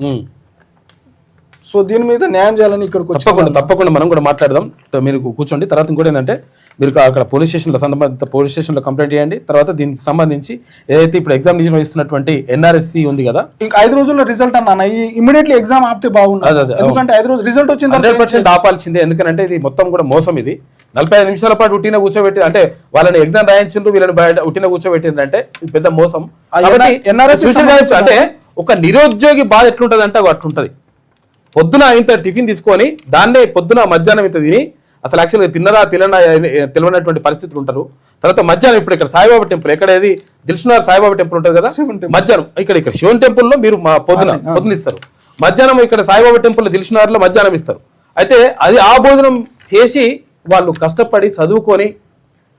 సో దీని మీద న్యాయం చేయాలని ఇక్కడికి తప్పకుండా మనం కూడా మాట్లాడదాం. మీరు కూర్చోండి. తర్వాత ఇంకోటి ఏంటంటే మీరు అక్కడ పోలీస్ స్టేషన్లో కంప్లైంట్ చేయండి. తర్వాత దీనికి సంబంధించి ఏదైతే ఇప్పుడు ఎగ్జామినేషన్ వహిస్తున్నటువంటి NRSC ఉంది కదా, ఇంకా 5 రోజుల్లో రిజల్ట్ అన్న ఇమీడియట్లీ ఎగ్జామ్ ఆపితే బాగుంది. ఎందుకంటే 5 రోజులు రిజల్ట్ వచ్చింది 100% ఆపాల్సిందే. ఎందుకంటే ఇది మొత్తం కూడా మోసం. ఇది 45 నిమిషాల పాటు ఉట్టిన కూర్చోబెట్టి అంటే వాళ్ళని ఎగ్జామ్ రాయించిండ్రు, వీళ్ళని ఉట్టిన కూర్చోబెట్టిందంటే ఇది పెద్ద మోసం. అంటే ఒక నిరుద్యోగి బాధ ఎట్లుంటది అంటే అట్లుంటది. పొద్దున ఇంత టిఫిన్ తీసుకొని దాన్నే పొద్దున మధ్యాహ్నం ఇంత తిని అసలు యాక్చువల్గా తెలియనటువంటి పరిస్థితులు ఉంటారు. తర్వాత మధ్యాహ్నం ఇప్పుడు ఇక్కడ సాయిబాబా టెంపుల్, ఎక్కడేది దిల్సుఖ్నగర్ సాయిబాబా టెంపుల్ ఉంటుంది కదా, మధ్యాహ్నం ఇక్కడ శివన్ టెంపుల్లో మీరు పొద్దున ఇస్తారు, మధ్యాహ్నం ఇక్కడ సాయిబాబా టెంపుల్ దిల్సుఖ్నగర్లో మధ్యాహ్నం ఇస్తారు. అయితే అది ఆ భోజనం చేసి వాళ్ళు కష్టపడి చదువుకొని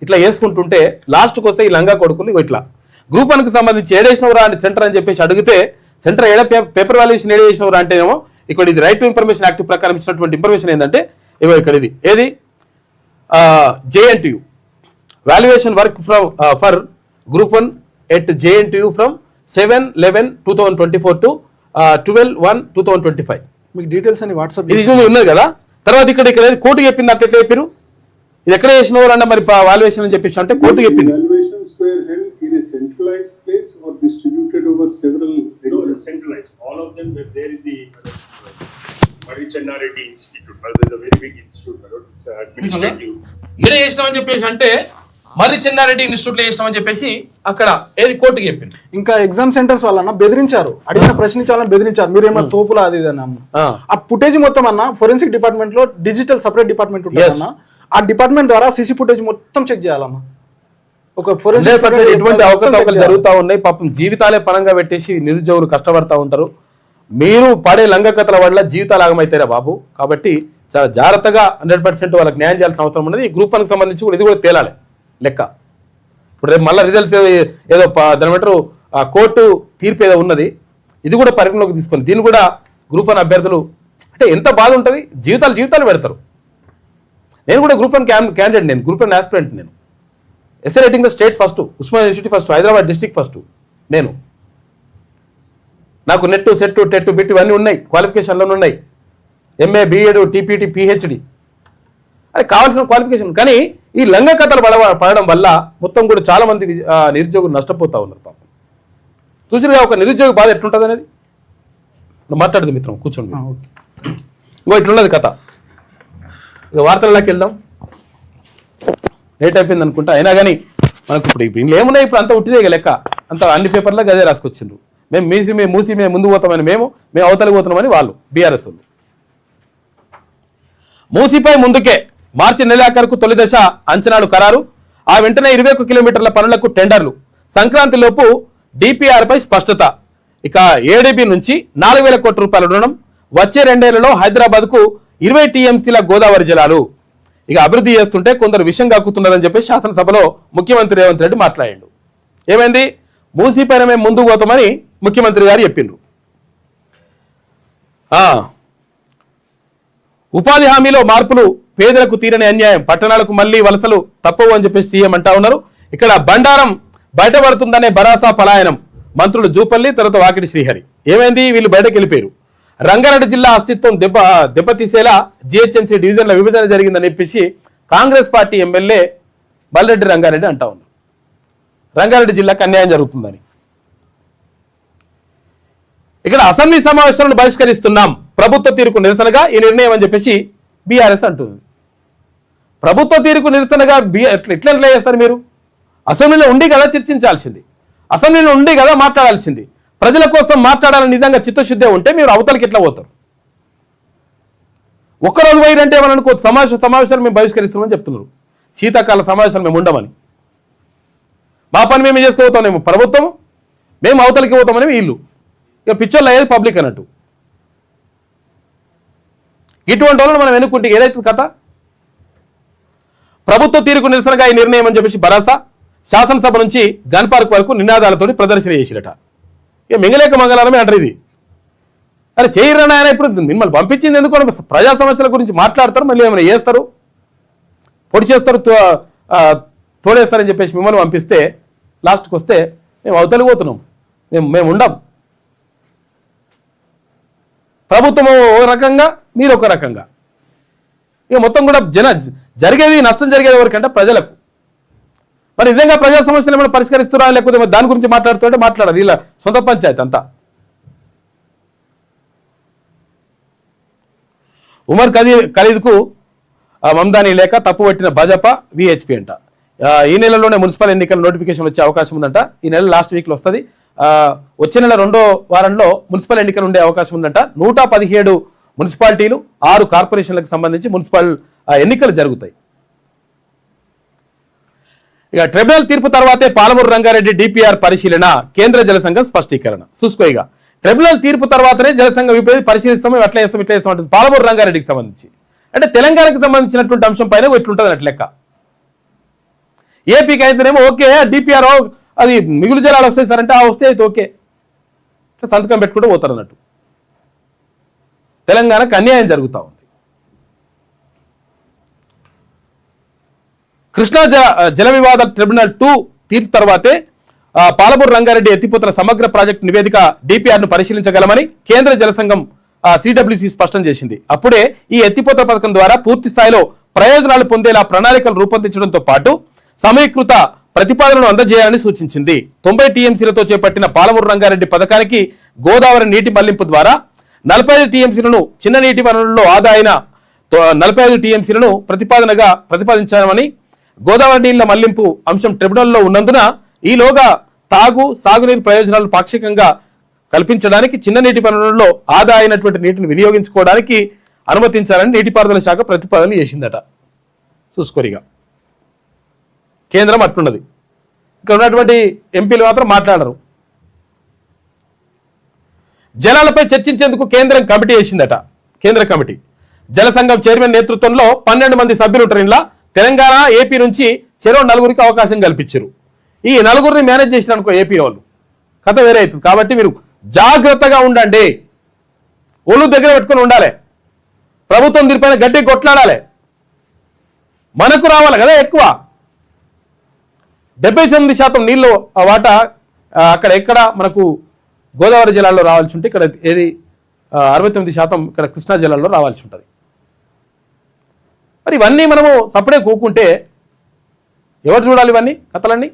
ఇట్లా వేసుకుంటుంటే లాస్ట్కి వస్తే ఈ లంగా కొడుకులు ఇట్లా గ్రూప్ 1కి సంబంధించి ఏడేసినవరా అని సెంటర్ అని చెప్పేసి అడిగితే సెంటర్ పేపర్ వాల్యుయేషన్ ఏడేసినవరా అంటేనేమో ఇక్కడ ఇది రైట్ టు ఇన్ఫర్మేషన్ యాక్ట్ ప్రకారం ఇచ్చినటువంటి ఇన్ఫర్మేషన్ ఏంటంటే ఇవో ఇక్కడ ఇది ఏది JNTU valuation work for group 1 at JNTU from 7/11/2024 to 12/1/2025. మీకు డీటెయిల్స్ అని వాట్సాప్ ఇది ఉన్నది కదా. తర్వాత ఇక్కడ కోర్టు చెప్పింది అట్లా ఎట్లా చెప్పారు, ఇది ఎక్కడ చేసినవారు అన్న మరి వాల్యుయేషన్ అని చెప్పేసి అంటే కోర్టు చెప్పింది. In a centralized place or distributed over several centralized. All of them were there in the Murray Chennareddy Institute. There's a very big institute. It's administrative. ఇక్కడ చేసినామని చెప్పేసి అంటే మర్రి చెన్నారెడ్డి ఇన్స్టిట్యూట్ లో చేసినామని చెప్పేసి అక్కడ ఏది కోర్టుకి చెప్పింది. ఇంకా ఎగ్జామ్ సెంటర్స్ వాళ్ళన్న బెదిరించారు, అడిగిన ప్రశ్నించాలని బెదిరించారు, మీరేమో తోపులా అది ఇది అన్న. ఆ ఫుటేజ్ మొత్తం అన్న ఫోరెన్సిక్ డిపార్ట్మెంట్ లో డిజిటల్ సపరేట్ డిపార్ట్మెంట్ ఉంటుంది అన్న, ఆ డిపార్ట్మెంట్ ద్వారా CC ఫుటేజ్ మొత్తం చెక్ చేయాలన్న. ఎటువంటి అవకతవకలు జరుగుతూ ఉన్నాయి. పాపం జీవితాలే పరంగా పెట్టేసి నిరుద్యోగులు కష్టపడతా ఉంటారు. మీరు పడే లంగకథల వల్ల జీవితాలు ఆగమైతారా బాబు. కాబట్టి చాలా జాగ్రత్తగా 100% వాళ్ళకి న్యాయం చేయాల్సిన అవసరం ఉన్నది. ఈ గ్రూప్ 1కి సంబంధించి కూడా ఇది కూడా తేలాలి లెక్క. ఇప్పుడు రేపు మళ్ళీ రిజల్ట్స్ ఏదో దాని బట్టి కోర్టు తీర్పు ఏదో ఉన్నది, ఇది కూడా పరిగణలోకి తీసుకొని దీన్ని కూడా గ్రూప్ 1 అభ్యర్థులు అంటే ఎంత బాధ ఉంటుంది, జీవితాలు పెడతారు. నేను కూడా గ్రూప్ 1 క్యాండిడేట్, నేను గ్రూప్ 1 ఆస్పిరెంట్, నేను essay writing state first, Osmania university first, Hyderabad district first. నాకు నెట్ సెట్ టెట్ బిట్ ఇవన్నీ ఉన్నాయి, క్వాలిఫికేషన్లోనే ఉన్నాయి. MA BEd TPT PhD అది కావాల్సిన క్వాలిఫికేషన్. కానీ ఈ లంగ కథలు పడడం వల్ల మొత్తం కూడా చాలా మంది నిరుద్యోగులు నష్టపోతా ఉన్నారు పాపం. చూసిగా ఒక నిరుద్యోగ బాధ ఎట్లుంటుంది అనేది మాట్లాడదు మిత్రం, కూర్చోండి. ఇట్లున్నది కథ. ఇక వార్తల్లోకి వెళ్దాం. లేట్ అయిపోయింది అనుకుంటా, అయినా కానీ మనకు ఇప్పుడు ఏమున్నాయి, ఇప్పుడు అంతా ఉట్టిదే లెక్క, అంత అన్ని పేపర్లకు అదే రాసుకొచ్చిండ్రు. మేము మూసి ముందు పోతామని మేము అవతలికి పోతున్నామని వాళ్ళు BRS ఉంది. మూసిపై ముందుకే మార్చి నెలాఖరుకు తొలి దశ అంచనాలు ఖరారు. ఆ వెంటనే 21 కిలోమీటర్ల పనులకు టెండర్లు. సంక్రాంతిలోపు DPR పై స్పష్టత. ఇక ADB నుంచి 4,000 కోట్ల రూపాయల రుణం. వచ్చే 2 ఏళ్లలో హైదరాబాద్కు 20 TMCల గోదావరి జలాలు. ఇక అభివృద్ధి చేస్తుంటే కొందరు విషయం కక్కుతున్నారని చెప్పి శాసనసభలో ముఖ్యమంత్రి రేవంత్ రెడ్డి మాట్లాడాడు. ఏమైంది, మూసిపైన మేము ముందుకు పోతామని ముఖ్యమంత్రి గారు చెప్పిండ్రు. ఉపాధి హామీలో మార్పులు, పేదలకు తీరని అన్యాయం, పట్టణాలకు మళ్లీ వలసలు తప్పవు అని చెప్పేసి సీఎం అంటా ఉన్నారు. ఇక్కడ బండారం బయటపడుతుందనే భరాసా పలాయనం. మంత్రులు జూపల్లి, తర్వాత వాకిటి శ్రీహరి. ఏమైంది, వీళ్ళు బయటకు వెళ్ళిపోయారు. రంగారెడ్డి జిల్లా అస్తిత్వం దెబ్బతీసేలా GHMC డివిజన్ల విభజన జరిగిందని చెప్పేసి కాంగ్రెస్ పార్టీ ఎమ్మెల్యే బల్రెడ్డి రంగారెడ్డి అంటా ఉన్నారు. రంగారెడ్డి జిల్లాకు అన్యాయం జరుగుతుందని. ఇక్కడ అసెంబ్లీ సమావేశాలను బహిష్కరిస్తున్నాం, ప్రభుత్వ తీరుకు నిరసనగా ఈ నిర్ణయం అని చెప్పేసి BRS అంటుంది. ప్రభుత్వ తీరుకు నిరసనగా ఎట్లా చేస్తారు మీరు? అసెంబ్లీలో ఉండి కదా చర్చించాల్సింది, అసెంబ్లీలో ఉండి కదా మాట్లాడాల్సింది. ప్రజల కోసం మాట్లాడాలని నిజంగా చిత్తశుద్ధి ఉంటే మీరు అవతలకి ఎట్లా పోతారు? ఒక్కరోజు పోయినంటే మనం అనుకో సమావేశాలు మేము బహిష్కరిస్తామని చెప్తున్నారు. శీతాకాల సమావేశాలు మేము ఉండమని, మా పని మేము చేసుకోపోతామేమో ప్రభుత్వం, మేము అవతలకి పోతామని వీళ్ళు. ఇక పిక్చర్లు అయ్యేది పబ్లిక్ అన్నట్టు. ఇటువంటి వాళ్ళని మనం ఎన్నుకుంటే ఏదైతే కథ. ప్రభుత్వ తీరుకు నిరసనగా ఈ నిర్ణయం అని చెప్పేసి భరోసా. శాసనసభ నుంచి గన్ పార్క్ వరకు నినాదాలతో ప్రదర్శన చేసిరట. ఇక మింగలేక మంగళవారమే అంటారు ఇది. అరే చేయరని ఆయన ఇప్పుడు మిమ్మల్ని పంపించింది ఎందుకు? ప్రజా సమస్యల గురించి మాట్లాడతారు, మళ్ళీ ఏమైనా చేస్తారు, పొడి చేస్తారు, తోడేస్తారని చెప్పేసి మిమ్మల్ని పంపిస్తే లాస్ట్కి వస్తే మేము అవతలికి పోతున్నాం, మేము ఉండం. ప్రభుత్వం ఒక రకంగా, మీరు ఒక రకంగా. ఇక మొత్తం కూడా జరిగేది నష్టం జరిగేది ఎవరికంటే ప్రజలకు. మరి నిజంగా ప్రజా సమస్యలు ఏమైనా పరిష్కరిస్తురా, లేకపోతే దాని గురించి మాట్లాడుతుంటే మాట్లాడారు వీళ్ళ సొంత పంచాయతీ అంతా. ఉమర్ ఖలీద్కు మమ్దానీ లేక తప్పుపట్టిన భాజపా విహెచ్పి అంట. ఈ నెలలోనే మున్సిపల్ ఎన్నికల నోటిఫికేషన్ వచ్చే అవకాశం ఉందంట. ఈ నెల లాస్ట్ వీక్లో వస్తుంది. వచ్చే నెల 2వ వారంలో మున్సిపల్ ఎన్నికలు ఉండే అవకాశం ఉందంట. 117 మున్సిపాలిటీలు, 6 కార్పొరేషన్లకు సంబంధించి మున్సిపల్ ఎన్నికలు జరుగుతాయి. ఇక ట్రిబ్యునల్ తీర్పు తర్వాతే పాలమూరు రంగారెడ్డి డిపిఆర్ పరిశీలన, కేంద్ర జలసంఘం స్పష్టీకరణ. చూసుకో, ఇక ట్రిబ్యునల్ తీర్పు తర్వాతనే జలసంఘం ఇప్పుడు పరిశీలిస్తాము, ఎట్లా చేస్తాం ఇట్లా చేస్తాం అంటుంది పాలమూరు రంగారెడ్డికి సంబంధించి. అంటే తెలంగాణకు సంబంధించినటువంటి అంశం పైన ఇట్లుంటుంది అట్ల లెక్క. ఏపీకి అయితేనేమో ఓకే డిపిఆర్ అది మిగులు జలాలు వస్తాయి సార్ అంటే వస్తే అయితే ఓకే, సంతకం పెట్టుకుంటూ పోతారు అన్నట్టు. తెలంగాణకు అన్యాయం జరుగుతూ ఉంది. కృష్ణా జల వివాద ట్రిబ్యునల్ 2 తీర్పు తర్వాతే పాలమూరు రంగారెడ్డి ఎత్తిపోతల సమగ్ర ప్రాజెక్టు నివేదిక డిపిఆర్ ను పరిశీలించగలమని కేంద్ర జలసంఘం సిడబ్ల్యూసి స్పష్టం చేసింది. అప్పుడే ఈ ఎత్తిపోతల పథకం ద్వారా పూర్తి స్థాయిలో ప్రయోజనాలు పొందేలా ప్రణాళికలు రూపొందించడంతో పాటు సమీకృత ప్రతిపాదనను అందజేయాలని సూచించింది. 90 టీఎంసీలతో చేపట్టిన పాలమూరు రంగారెడ్డి పథకానికి గోదావరి నీటి మళ్లింపు ద్వారా 45 టీఎంసీలను, చిన్న నీటి వనరుల్లో ఆదా అయిన 45 టీఎంసీలను ప్రతిపాదించామని, గోదావరి నీళ్ల మళ్లింపు అంశం ట్రిబ్యునల్లో ఉన్నందున ఈలోగా సాగునీరు ప్రయోజనాలు పాక్షికంగా కల్పించడానికి చిన్న నీటి వనరుల్లో ఆదా అయినటువంటి నీటిని వినియోగించుకోవడానికి అనుమతించాలని నీటిపారుదల శాఖ ప్రతిపాదన చేసిందట. చూసుకోరిగా కేంద్రం అట్లున్నది. ఇక్కడ ఉన్నటువంటి ఎంపీలు మాత్రం మాట్లాడరు. జలాలపై చర్చించేందుకు కేంద్రం కమిటీ వేసిందట. కేంద్ర కమిటీ జలసంఘం చైర్మన్ నేతృత్వంలో 12 మంది సభ్యులు ఉంటారు. ఇలా తెలంగాణ, ఏపీ నుంచి చెరో 4 అవకాశం కల్పించారు. ఈ 4 మేనేజ్ చేసిన అనుకో ఏపీ వాళ్ళు, కథ వేరే అవుతుంది. కాబట్టి మీరు జాగ్రత్తగా ఉండండి, ఒళ్ళు దగ్గర పెట్టుకుని ఉండాలి. ప్రభుత్వం దీనిపైన గట్టి కొట్లాడాలి. మనకు రావాలి కదా ఎక్కువ. 79% నీళ్ళు వాటా అక్కడ ఎక్కడ మనకు గోదావరి జిల్లాలో రావాల్సి ఉంటే ఇక్కడ ఏది 69% ఇక్కడ కృష్ణా జిల్లాలో రావాల్సి ఉంటుంది. మరి ఇవన్నీ మనము సపడే కూకుంటే ఎవరు చూడాలి ఇవన్నీ కథలన్నీ?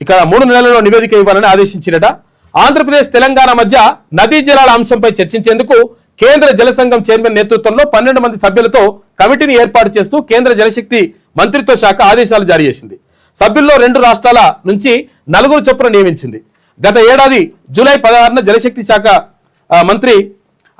ఇక్కడ 3 నెలల్లో నివేదిక ఇవ్వాలని ఆదేశించినట. ఆంధ్రప్రదేశ్, తెలంగాణ మధ్య నదీ జలాల అంశంపై చర్చించేందుకు కేంద్ర జలసంఘం చైర్మన్ నేతృత్వంలో 12 మంది సభ్యులతో కమిటీని ఏర్పాటు చేస్తూ కేంద్ర జలశక్తి మంత్రిత్వ శాఖ ఆదేశాలు జారీ చేసింది. సభ్యుల్లో 2 రాష్ట్రాల నుంచి 4 చొప్పున నియమించింది. గత ఏడాది జూలై 16న జలశక్తి శాఖ మంత్రి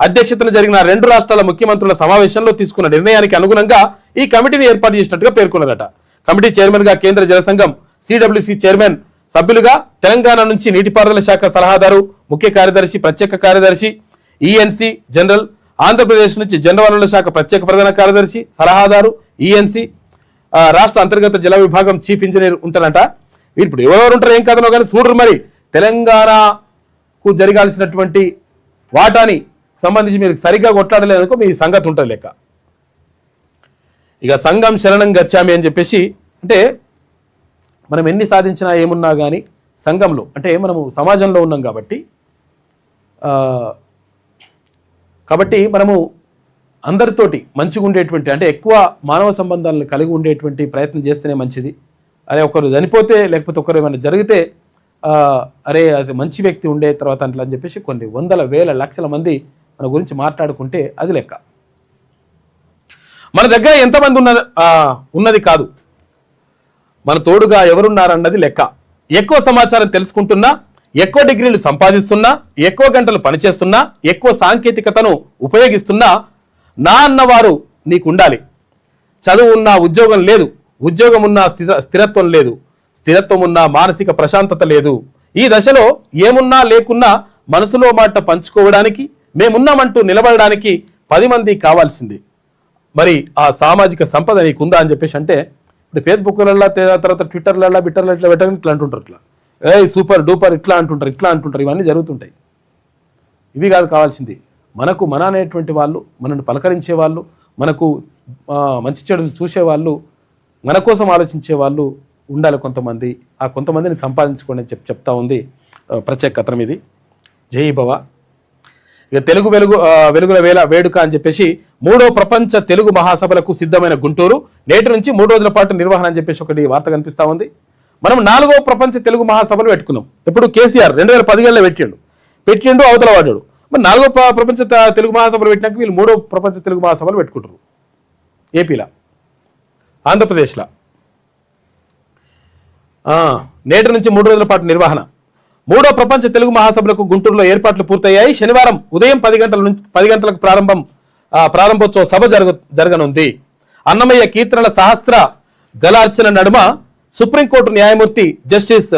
అధ్యక్షతన జరిగిన 2 రాష్ట్రాల ముఖ్యమంత్రుల సమావేశంలో తీసుకున్న నిర్ణయానికి అనుగుణంగా ఈ కమిటీని ఏర్పాటు చేసినట్టుగా పేర్కొన్నదట. కమిటీ చైర్మన్ గా కేంద్ర జలసంఘం సిడబ్ల్యూసి చైర్మన్, సభ్యులుగా తెలంగాణ నుంచి నీటిపారుదల శాఖ సలహాదారు, ముఖ్య కార్యదర్శి, ప్రత్యేక కార్యదర్శి, ఈఎన్సీ జనరల్, ఆంధ్రప్రదేశ్ నుంచి జలవనరుల శాఖ ప్రత్యేక ప్రధాన కార్యదర్శి, సలహాదారు, ఈఎన్సీ, రాష్ట్ర అంతర్గత జల విభాగం చీఫ్ ఇంజనీర్ ఉంటారట. ఇప్పుడు ఎవరెవరు ఉంటారు ఏం కథనో కానీ చూడరు. మరి తెలంగాణకు జరగాల్సినటువంటి వాటాని సంబంధించి మీరు సరిగ్గా కొట్లాడలేదనుకో మీ సంగతి ఉంటుంది లెక్క. ఇక సంఘం శరణం గచ్చామి అని చెప్పేసి, అంటే మనం ఎన్ని సాధించినా ఏమున్నా కానీ సంఘంలో అంటే మనము సమాజంలో ఉన్నాం కాబట్టి మనము అందరితోటి మంచిగా ఉండేటువంటి అంటే ఎక్కువ మానవ సంబంధాలను కలిగి ఉండేటువంటి ప్రయత్నం చేస్తేనే మంచిది. అరే ఒకరు చనిపోతే లేకపోతే ఒకరు ఏమైనా జరిగితే అరే అది మంచి వ్యక్తి ఉండే తర్వాత అట్లా అని చెప్పేసి కొన్ని వందల వేల లక్షల మంది మన గురించి మాట్లాడుకుంటే అది లెక్క. మన దగ్గర ఎంతమంది ఉన్నది కాదు, మన తోడుగా ఎవరున్నారన్నది లెక్క. ఎక్కువ సమాచారం తెలుసుకుంటున్నా, ఎక్కువ డిగ్రీలు సంపాదిస్తున్నా, ఎక్కువ గంటలు పనిచేస్తున్నా, ఎక్కువ సాంకేతికతను ఉపయోగిస్తున్నా నా అన్నవారు నీకు ఉండాలి. చదువు ఉన్నా ఉద్యోగం లేదు, ఉద్యోగం ఉన్నా స్థిరత్వం లేదు, స్థిరత్వం ఉన్నా మానసిక ప్రశాంతత లేదు. ఈ దశలో ఏమున్నా లేకున్నా మనసులో మాట పంచుకోవడానికి, మేమున్నామంటూ నిలబడడానికి 10 మంది కావాల్సింది. మరి ఆ సామాజిక సంపద నీకుందా అని చెప్పేసి అంటే ఇప్పుడు ఫేస్బుక్లలో తర్వాత ట్విట్టర్లలో ఇట్లా అంటుంటారు, ఇట్లా సూపర్ డూపర్ ఇట్లా అంటుంటారు. ఇవన్నీ జరుగుతుంటాయి. ఇవి కాదు కావాల్సింది. మనకు మన అనేటువంటి వాళ్ళు, మనల్ని పలకరించే వాళ్ళు, మనకు మంచి చెడులు చూసేవాళ్ళు, మన కోసం ఆలోచించే వాళ్ళు ఉండాలి కొంతమంది. ఆ కొంతమందిని సంపాదించుకోండి అని చెప్తా ఉంది ప్రత్యేక కథనం ఇది. జై భవ. ఇక తెలుగు వెలుగుల వేడుక అని చెప్పేసి 3వ ప్రపంచ తెలుగు మహాసభలకు సిద్ధమైన గుంటూరు నేటి నుంచి 3 రోజుల పాటు నిర్వహణ అని చెప్పేసి ఒకటి వార్త కనిపిస్తా ఉంది. మనం 4వ ప్రపంచ తెలుగు మహాసభలు పెట్టుకున్నాం. ఇప్పుడు కేసీఆర్ 2015లో పెట్టిండు అవతల వాడాడు. మరి 4వ ప్రపంచ తెలుగు మహాసభలు పెట్టినాక వీళ్ళు 3వ ప్రపంచ తెలుగు మహాసభలు పెట్టుకుంటారు. ఏపీలో, ఆంధ్రప్రదేశ్లో నేటి నుంచి 3 రోజుల పాటు నిర్వహణ. 3వ ప్రపంచ తెలుగు మహాసభలకు గుంటూరులో ఏర్పాట్లు పూర్తయ్యాయి. శనివారం ఉదయం 10 గంటలకు ప్రారంభోత్సవ సభ జరగనుంది. అన్నమయ్య కీర్తనల సహస్ర గలార్చన నడుమ సుప్రీంకోర్టు న్యాయమూర్తి జస్టిస్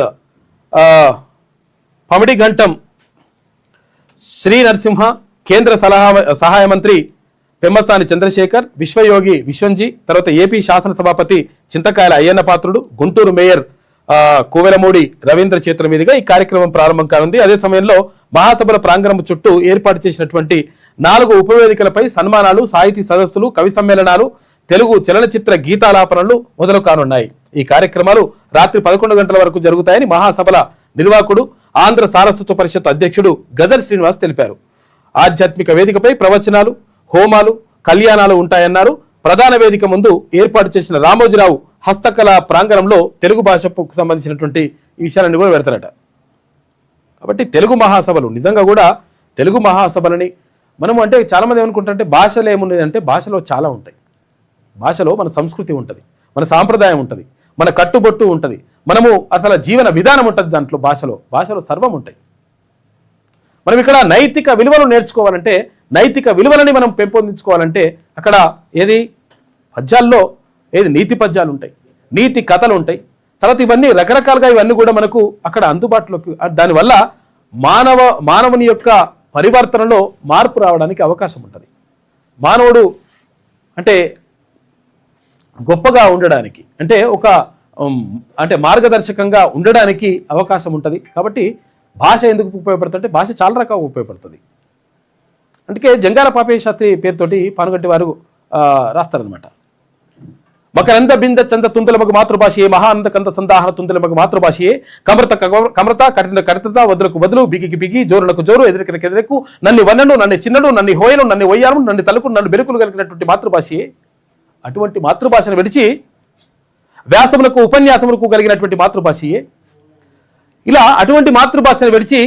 పమిడి గంటం శ్రీ నరసింహ, కేంద్ర సహాయ మంత్రి పెమ్మసాని చంద్రశేఖర్, విశ్వయోగి విశ్వంజీ, తర్వాత ఏపీ శాసనసభాపతి చింతకాయల అయ్యన్న పాత్రుడు, గుంటూరు మేయర్ కోవెలమూడి రవీంద్ర చేతుల మీదుగా ఈ కార్యక్రమం ప్రారంభం కానుంది. అదే సమయంలో మహాసభల ప్రాంగణం చుట్టూ ఏర్పాటు చేసినటువంటి 4 ఉపవేదికలపై సన్మానాలు, సాహితీ సదస్సులు, కవి సమ్మేళనాలు, తెలుగు చలనచిత్ర గీతాలాపనలు మొదలు కానున్నాయి. ఈ కార్యక్రమాలు రాత్రి 11 గంటల వరకు జరుగుతాయని మహాసభల నిర్వాహకుడు, ఆంధ్ర సారస్వత పరిషత్ అధ్యక్షుడు గజల్ శ్రీనివాస్ తెలిపారు. ఆధ్యాత్మిక వేదికపై ప్రవచనాలు, హోమాలు, కళ్యాణాలు ఉంటాయన్నారు. ప్రధాన వేదిక ముందు ఏర్పాటు చేసిన రామోజీరావు హస్తకళ ప్రాంగణంలో తెలుగు భాషకు సంబంధించినటువంటి ఈ విషయాలన్నీ కూడా పెడతారట. కాబట్టి తెలుగు మహాసభలు నిజంగా కూడా తెలుగు మహాసభలని మనము అంటే చాలామంది ఏమనుకుంటారంటే భాషలో ఏమున్నది అంటే భాషలో చాలా ఉంటాయి. భాషలో మన సంస్కృతి ఉంటుంది, మన సాంప్రదాయం ఉంటుంది, మన కట్టుబొట్టు ఉంటుంది, మనము అసలు జీవన విధానం ఉంటుంది. దాంట్లో భాషలో సర్వం ఉంటాయి. మనం ఇక్కడ నైతిక విలువలు నేర్చుకోవాలంటే, నైతిక విలువలని మనం పెంపొందించుకోవాలంటే అక్కడ ఏది పద్యాల్లో నీతి పద్యాలు ఉంటాయి, నీతి కథలు ఉంటాయి. తర్వాత ఇవన్నీ రకరకాలుగా ఇవన్నీ కూడా మనకు అక్కడ అందుబాటులోకి, దానివల్ల మానవుని యొక్క పరివర్తనలో మార్పు రావడానికి అవకాశం ఉంటుంది. మానవుడు అంటే గొప్పగా ఉండడానికి అంటే మార్గదర్శకంగా ఉండడానికి అవకాశం ఉంటుంది. కాబట్టి భాష ఎందుకు ఉపయోగపడుతుంది అంటే భాష చాలా రకాలుగా ఉపయోగపడుతుంది. అందుకే జంగాల పాపయ్య శాస్త్రి పేరుతోటి పానుగంటి వారు రాస్తారనమాట. మకరంద బింద చంద తుంతులమగ మాతృభాషయే, మహానంద కంద సందాహన తుంతులమగ మాతృభాషయే, కమరత కఠిన కఠిత వదులకు వదులు, బిగికి బిగి, జోరులకు జోరు, ఎదురికనకి ఎదురెక్కు, నన్ను వన్నను, నన్ను చిన్నడు, నన్ను హోయను, నన్ను ఒయ్యాను, నన్ను తలుకు, నన్ను బెలుకులు కలిగినటువంటి మాతృభాషయే. అటువంటి మాతృభాషను విడిచి వ్యాసములకు, ఉపన్యాసములకు కలిగినటువంటి మాతృభాషయే. ఇలా అటువంటి మాతృభాషను విడిచి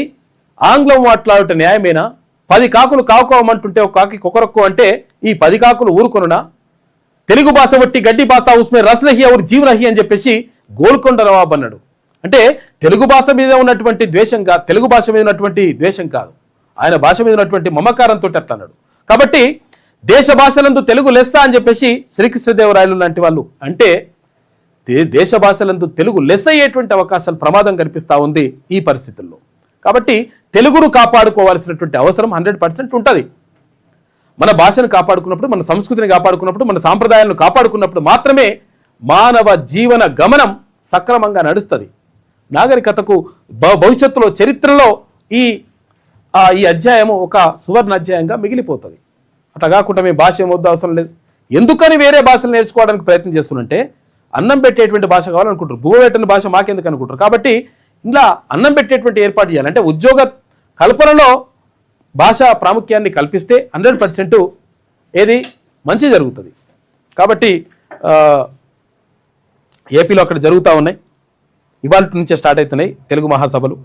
ఆంగ్లం మాట్లాడట న్యాయమేనా? 10 కాకులు కావుకోమంటుంటే ఒక కాకి కొకరొక్కు అంటే ఈ 10 కాకులు ఊరుకొనునా? తెలుగు భాష బట్టి గడ్డి భాష ఉస్మే రస్లహి ఔర్ జీవనహి అని చెప్పేసి గోల్కొండ నవాబ్ అన్నాడు. అంటే తెలుగు భాష మీద ఉన్నటువంటి తెలుగు భాష మీద ఉన్నటువంటి ద్వేషం కాదు, ఆయన భాష మీద ఉన్నటువంటి మమకారంతో అట్లా అన్నాడు. కాబట్టి దేశ భాషలందు తెలుగు లెస్స అని చెప్పేసి శ్రీకృష్ణదేవరాయలు లాంటి వాళ్ళు అంటే దేశ భాషలందు తెలుగు లెస్ అయ్యేటువంటి అవకాశాలు ప్రమాదం కనిపిస్తూ ఉంది ఈ పరిస్థితుల్లో. కాబట్టి తెలుగును కాపాడుకోవాల్సినటువంటి అవసరం 100% ఉంటుంది. మన భాషను కాపాడుకున్నప్పుడు, మన సంస్కృతిని కాపాడుకున్నప్పుడు, మన సాంప్రదాయాలను కాపాడుకున్నప్పుడు మాత్రమే మానవ జీవన గమనం సక్రమంగా నడుస్తుంది. నాగరికతకు భవిష్యత్తులో చరిత్రలో ఈ అధ్యాయము ఒక సువర్ణ అధ్యాయంగా మిగిలిపోతుంది. అట్లా కాకుండా మీ భాష ఏమొద్దు అవసరం లేదు. ఎందుకని వేరే భాషలు నేర్చుకోవడానికి ప్రయత్నం చేస్తున్నంటే అన్నం పెట్టేటువంటి భాష కావాలనుకుంటారు, బువ్వ పెట్టని భాష మాకెందుకు అనుకుంటారు. కాబట్టి ఇలా అన్నం పెట్టేటువంటి ఏర్పాటు చేయాలంటే ఉద్యోగ కల్పనలో భాష ప్రాముఖ్యాన్ని కల్పిస్తే 100% ఏది మంచి జరుగుతుంది. కాబట్టి ఏపీలో అక్కడ జరుగుతూ ఉన్నాయి, ఇవాళ నుంచే స్టార్ట్ అవుతున్నాయి తెలుగు మహాసభలు.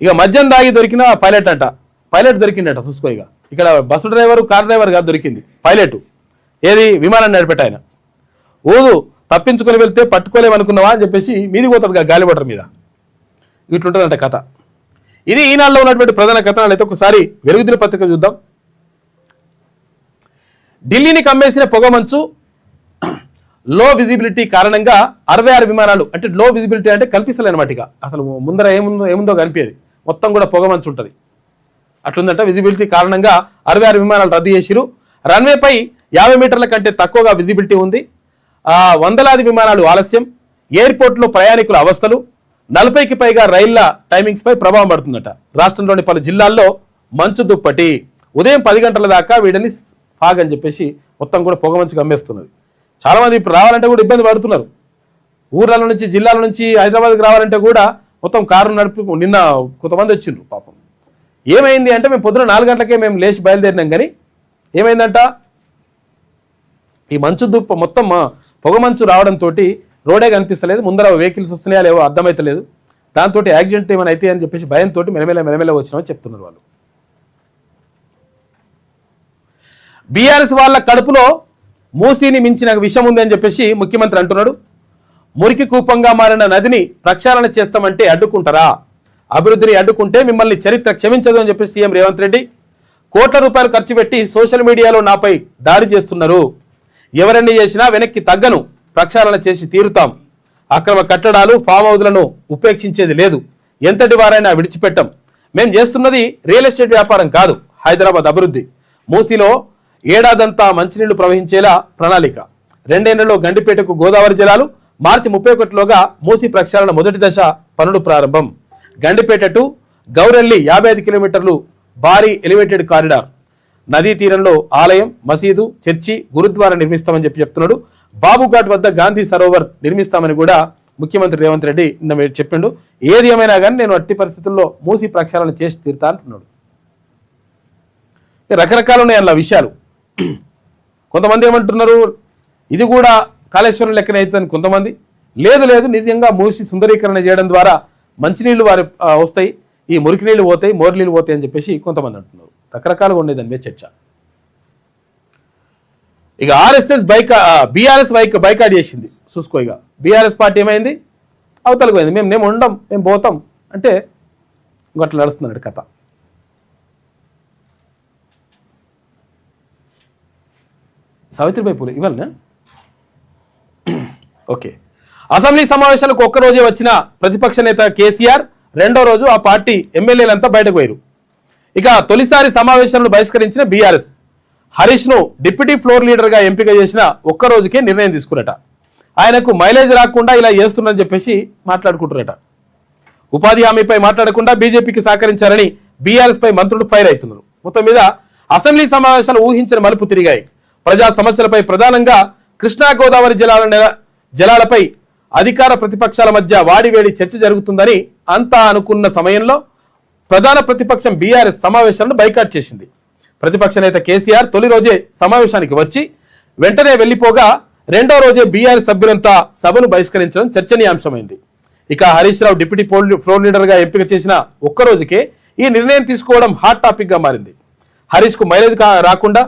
ఇక మద్యం దాగి దొరికిన పైలట్ దొరికిండట. చూసుకో, ఇక ఇక్కడ బస్సు డ్రైవరు, కార్ డ్రైవర్ కాదు దొరికింది, పైలట్. ఏది విమానాన్ని నడిపెట్ట ఆయన. తప్పించుకొని వెళ్తే పట్టుకోలేమనుకున్నావా అని చెప్పేసి మీది పోతుంది గాలిబటర్ మీద. ఇట్లుంటుందంట కథ. ఇది ఈనాడులో ఉన్నటువంటి ప్రధాన కథనాలు. అయితే ఒకసారి వెలుగుదిన పత్రిక చూద్దాం. ఢిల్లీని కమ్మేసిన పొగమంచు, లో విజిబిలిటీ కారణంగా 66 విమానాలు, అంటే లో విజిబిలిటీ అంటే కనిపిస్తలేనమాట, ఇక అసలు ముందర ఏముందో కనిపించేది, మొత్తం కూడా పొగమంచు ఉంటుంది. అట్లుందంట. విజిబిలిటీ కారణంగా 66 విమానాలు రద్దు చేసిరు. రన్వేపై 50 మీటర్ల కంటే తక్కువగా విజిబిలిటీ ఉంది. వందలాది విమానాలు ఆలస్యం, ఎయిర్పోర్ట్లో ప్రయాణికుల అవస్థలు, 40కి పైగా రైళ్ల టైమింగ్స్ పై ప్రభావం పడుతుందట. రాష్ట్రంలోని పలు జిల్లాల్లో మంచు దుప్పటి. ఉదయం 10 గంటల దాకా వీడని ఫాగ్ అని చెప్పేసి మొత్తం కూడా పొగ మంచు గమ్మేస్తున్నది. చాలామంది ఇప్పుడు రావాలంటే కూడా ఇబ్బంది పడుతున్నారు. ఊర్ల నుంచి, జిల్లాల నుంచి హైదరాబాద్కి రావాలంటే కూడా మొత్తం కారు నడిపి నిన్న కొంతమంది వచ్చిండ్రు పాపం. ఏమైంది అంటే మేము పొద్దున 4 గంటలకే మేము లేచి బయలుదేరినాం, కానీ ఏమైందంట ఈ మంచు దుప్ప మొత్తం పొగ మంచు రావడంతో రోడే కనిపిస్తలేదు, ముందర వెహికల్స్ వస్తున్నాయా లేవో అర్థమైతలేదు, దాంతో యాక్సిడెంట్ ఏమైనా అయితే అని చెప్పేసి భయంతో మెలమెల వచ్చినామని చెప్తున్నారు వాళ్ళు. బీఆర్ఎస్ వాళ్ళ కడుపులో మూసీని మించిన విషయం ఉంది అని చెప్పేసి ముఖ్యమంత్రి అంటున్నాడు. మురికి కూపంగా మారిన నదిని ప్రక్షాళన చేస్తామంటే అడ్డుకుంటారా? అభివృద్ధిని అడ్డుకుంటే మిమ్మల్ని చరిత్ర క్షమించదు అని చెప్పేసి సీఎం రేవంత్ రెడ్డి కోట్ల రూపాయలు ఖర్చు పెట్టి సోషల్ మీడియాలో నాపై దాడి చేస్తున్నారు. ఎవరన్నీ చేసినా వెనక్కి తగ్గను, ప్రక్షాళన చేసి తీరుతాం. అక్రమ కట్టడాలు ఫామ్ హౌస్లను ఉపేక్షించేది లేదు, ఎంతటి వారైనా విడిచిపెట్టాం. మేం చేస్తున్నది రియల్ ఎస్టేట్ వ్యాపారం కాదు, హైదరాబాద్ అభివృద్ధి. మూసీలో ఏడాదంతా మంచినీళ్లు ప్రవహించేలా ప్రణాళిక. 2 ఏళ్లలో గండిపేటకు గోదావరి జలాలు, మార్చి 31లోగా మూసీ ప్రక్షాళన మొదటి దశ పనులు ప్రారంభం. గండిపేట టు గౌరెల్లి 55 కిలోమీటర్లు భారీ ఎలివేటెడ్ కారిడార్. నదీ తీరంలో ఆలయం, మసీదు, చర్చి, గురుద్వారా నిర్మిస్తామని చెప్తున్నాడు. బాబుఘాట్ వద్ద గాంధీ సరోవర్ నిర్మిస్తామని కూడా ముఖ్యమంత్రి రేవంత్ రెడ్డి నిన్న చెప్పిండు. ఏది ఏమైనా కానీ నేను అట్టి పరిస్థితుల్లో మూసీ ప్రక్షాళన చేసి తీరుతా అంటున్నాడు. రకరకాలు ఉన్నాయి అన్న విషయాలు. కొంతమంది ఏమంటున్నారు ఇది కూడా కాళేశ్వరం లెక్కన అవుతుందని, కొంతమంది లేదు నిజంగా మూసి సుందరీకరణ చేయడం ద్వారా మంచినీళ్లు వారి వస్తాయి, ఈ మురికి నీళ్లు పోతాయి, మోరు నీళ్ళు పోతాయి అని చెప్పేసి కొంతమంది అంటున్నారు. రకరకాలుగా ఉండేది దాని మీద చర్చ. ఇక బీఆర్ఎస్ బైకాట్ చేసింది చూసుకో. ఇక బీఆర్ఎస్ పార్టీ ఏమైంది, అవతలకు పోయింది. మేము ఉండం, మేము పోతాం అంటే ఇంకట్లా నడుస్తున్నాడు కథ. సావిత్రిబాయి పూలే ఇవాళ ఓకే. అసెంబ్లీ సమావేశాలకు ఒక్కరోజే వచ్చిన ప్రతిపక్ష నేత కేసీఆర్ రెండో రోజు ఆ పార్టీ ఎమ్మెల్యేలంతా బయటకు పోయారు. ఇక తొలిసారి సమావేశాలను బహిష్కరించిన బీఆర్ఎస్ హరీష్ ను డిప్యూటీ ఫ్లోర్ లీడర్ గా ఎంపిక చేసిన ఒక్క రోజుకే నిర్ణయం తీసుకున్నట. ఆయనకు మైలేజ్ రాకుండా ఇలా చేస్తున్నారని చెప్పేసి మాట్లాడుకుంటున్నట. ఉపాధి హామీపై మాట్లాడకుండా బీజేపీకి సహకరించారని బీఆర్ఎస్ పై మంత్రులు ఫైర్ అవుతున్నారు. మొత్తం మీద అసెంబ్లీ సమావేశాలు ఊహించిన మలుపు తిరిగాయి. ప్రజా సమస్యలపై ప్రధానంగా కృష్ణా గోదావరి జలాలపై అధికార ప్రతిపక్షాల మధ్య వాడివేడి చర్చ జరుగుతుందని అంతా అనుకున్న సమయంలో ప్రధాన ప్రతిపక్షం బీఆర్ఎస్ సమావేశాలను బైకాట్ చేసింది. ప్రతిపక్ష నేత కేసీఆర్ తొలి రోజే సమావేశానికి వచ్చి వెంటనే వెళ్లిపోగా రెండో రోజే బీఆర్ఎస్ సభ్యులంతా సభను బహిష్కరించడం చర్చనీయాంశమైంది. ఇక Harish Rao deputy floor leader గా ఎంపిక చేసిన ఒక్క రోజుకే ఈ నిర్ణయం తీసుకోవడం హాట్ టాపిక్ గా మారింది. హరీష్ కు మైలేజ్ రాకుండా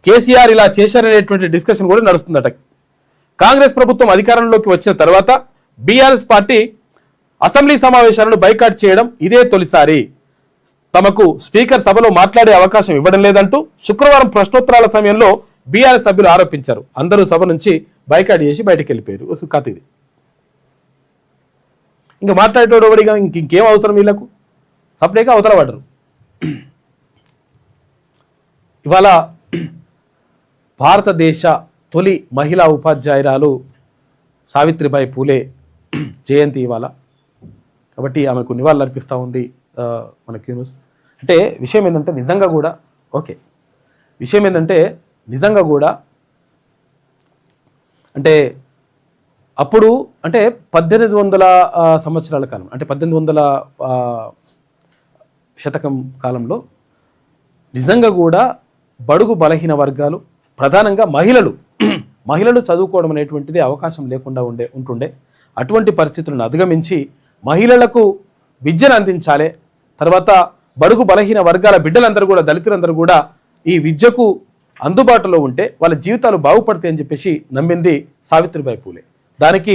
కేసీఆర్ ఇలా చేశారనేటువంటి డిస్కషన్ కూడా నడుస్తుందట. కాంగ్రెస్ ప్రభుత్వం అధికారంలోకి వచ్చిన తర్వాత బీఆర్ఎస్ పార్టీ అసెంబ్లీ సమావేశాలను బైకాట్ చేయడం ఇదే తొలిసారి. తమకు స్పీకర్ సభలో మాట్లాడే అవకాశం ఇవ్వడం లేదంటూ శుక్రవారం ప్రశ్నోత్తరాల సమయంలో బీఆర్ఎస్ సభ్యులు ఆరోపించారు. అందరూ సభ నుంచి బైకాట్ చేసి బయటకు వెళ్ళిపోయారు. కథ ఇది. ఇంకా మాట్లాడేటోడు ఒకటిగా ఇంకేం అవసరం వీళ్ళకు, సపరేట్గా అవతల పడరు. ఇవాళ భారతదేశ తొలి మహిళా ఉపాధ్యాయురాలు సావిత్రిబాయి పూలే జయంతి ఇవాళ. కాబట్టి ఆమెకు నివాళులు అర్పిస్తూ ఉంది మన క్యూన్యూస్. అంటే విషయం ఏంటంటే నిజంగా కూడా అంటే అప్పుడు అంటే 1800 సంవత్సరాల కాలం, అంటే 1800 శతకం కాలంలో నిజంగా కూడా బడుగు బలహీన వర్గాలు, ప్రధానంగా మహిళలు చదువుకోవడం అనేటువంటిది అవకాశం లేకుండా ఉంటుండే. అటువంటి పరిస్థితులను అధిగమించి మహిళలకు విద్యను అందించాలి, తర్వాత బడుగు బలహీన వర్గాల బిడ్డలందరూ కూడా, దళితులందరూ కూడా ఈ విద్యకు అందుబాటులో ఉంటే వాళ్ళ జీవితాలు బాగుపడతాయి అని చెప్పేసి నమ్మింది సావిత్రిబాయి పూలే. దానికి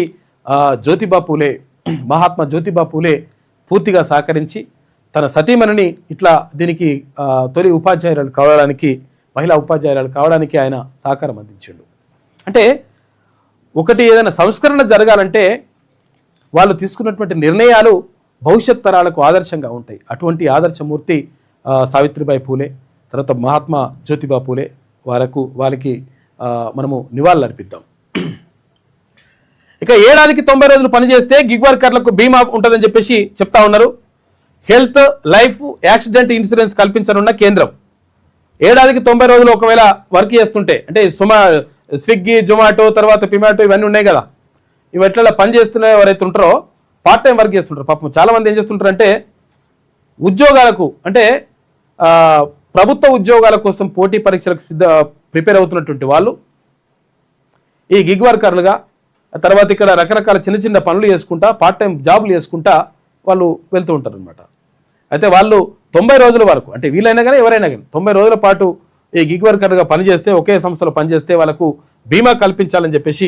మహాత్మా జ్యోతిబా పూలే పూర్తిగా సహకరించి తన సతీమణిని ఇట్లా దీనికి తొలి ఉపాధ్యాయురాలు కావడానికి, మహిళా ఉపాధ్యాయురాలు కావడానికి ఆయన సహకారం అందించాడు. అంటే ఒకటి ఏదైనా సంస్కరణ జరగాలంటే వాళ్ళు తీసుకున్నటువంటి నిర్ణయాలు భవిష్యత్ తరాలకు ఆదర్శంగా ఉంటాయి. అటువంటి ఆదర్శమూర్తి సావిత్రిబాయి పూలే, తర్వాత మహాత్మా జ్యోతిబా పూలే. వారికి మనము నివాళులు అర్పిద్దాం. ఇక ఏడాదికి 90 రోజులు పనిచేస్తే గిగ్ వర్కర్లకు బీమా ఉంటుందని చెప్పేసి చెప్తా ఉన్నారు. హెల్త్, లైఫ్, యాక్సిడెంట్ ఇన్సూరెన్స్ కల్పించనున్న కేంద్రం. ఏడాదికి 90 రోజులు ఒకవేళ వర్క్ చేస్తుంటే, అంటే స్విగ్గీ, జొమాటో, తర్వాత పిమాటో ఇవన్నీ ఉన్నాయి కదా, ఇవి ఎట్లా పని చేస్తున్న ఎవరైతే ఉంటారో పార్ట్ టైం వర్క్ చేస్తుంటారు. పాపం చాలా మంది ఏం చేస్తుంటారు అంటే ఉద్యోగాలకు అంటే ప్రభుత్వ ఉద్యోగాల కోసం పోటీ పరీక్షలకు ప్రిపేర్ అవుతున్నటువంటి వాళ్ళు ఈ గిగ్ వర్కర్లుగా, తర్వాత ఇక్కడ రకరకాల చిన్న చిన్న పనులు చేసుకుంటా పార్ట్ టైం జాబులు చేసుకుంటా వాళ్ళు వెళ్తూ ఉంటారు అనమాట. అయితే వాళ్ళు 90 రోజుల వరకు అంటే వీళ్ళైనా కానీ ఎవరైనా కానీ 90 రోజుల పాటు ఈ గిగ్ వర్కర్గా పనిచేస్తే, ఒకే సంస్థలో పనిచేస్తే వాళ్ళకు బీమా కల్పించాలని చెప్పేసి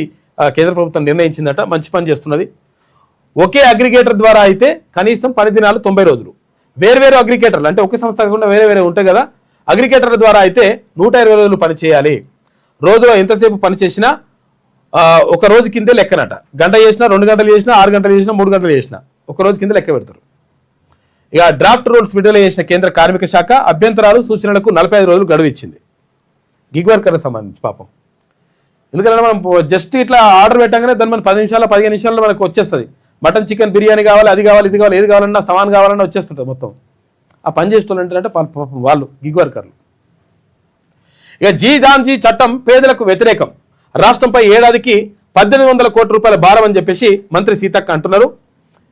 కేంద్ర ప్రభుత్వం నిర్ణయించిందట. మంచి పని చేస్తున్నది. ఒకే అగ్రిగేటర్ ద్వారా అయితే కనీసం 10 దినాలు 90 రోజులు, వేరు అగ్రిగేటర్లు అంటే ఒకే సంస్థ కాకుండా వేరే ఉంటాయి కదా, అగ్రిగేటర్ల ద్వారా అయితే 120 రోజులు పని చేయాలి. రోజులో ఎంతసేపు పని చేసినా ఒక రోజు కిందే లెక్కనట. గంట చేసినా, 2 గంటలు చేసినా, 6 గంటలు చేసినా, 3 గంటలు చేసినా ఒక రోజు కింద లెక్క పెడతారు. ఇక డ్రాఫ్ట్ రూల్స్ విడుదల చేసిన కేంద్ర కార్మిక శాఖ అభ్యంతరాలు సూచనలకు 45 రోజులు గడువు ఇచ్చింది గిగ్ వర్కర్లకు సంబంధించి. పాపం ఎందుకంటే మనం జస్ట్ ఇట్లా ఆర్డర్ పెట్టగానే దాన్ని మనం 10 నిమిషాలు 15 నిమిషాల్లో మనకు వచ్చేస్తుంది. మటన్, చికెన్, బిర్యానీ కావాలి, అది కావాలి, ఇది కావాలి, ఏది కావాలన్నా సమాన్ కావాలన్నా వచ్చేస్తుంటుంది మొత్తం. ఆ పని చేసేటోళ్ళు అంటే పాపం వాళ్ళు గిగ్ వర్కర్లు. ఇక జీ చట్టం పేదలకు వ్యతిరేకం, రాష్ట్రంపై ఏడాదికి 1800 కోట్ల రూపాయల భారం అని చెప్పేసి మంత్రి సీతక్క అంటున్నారు.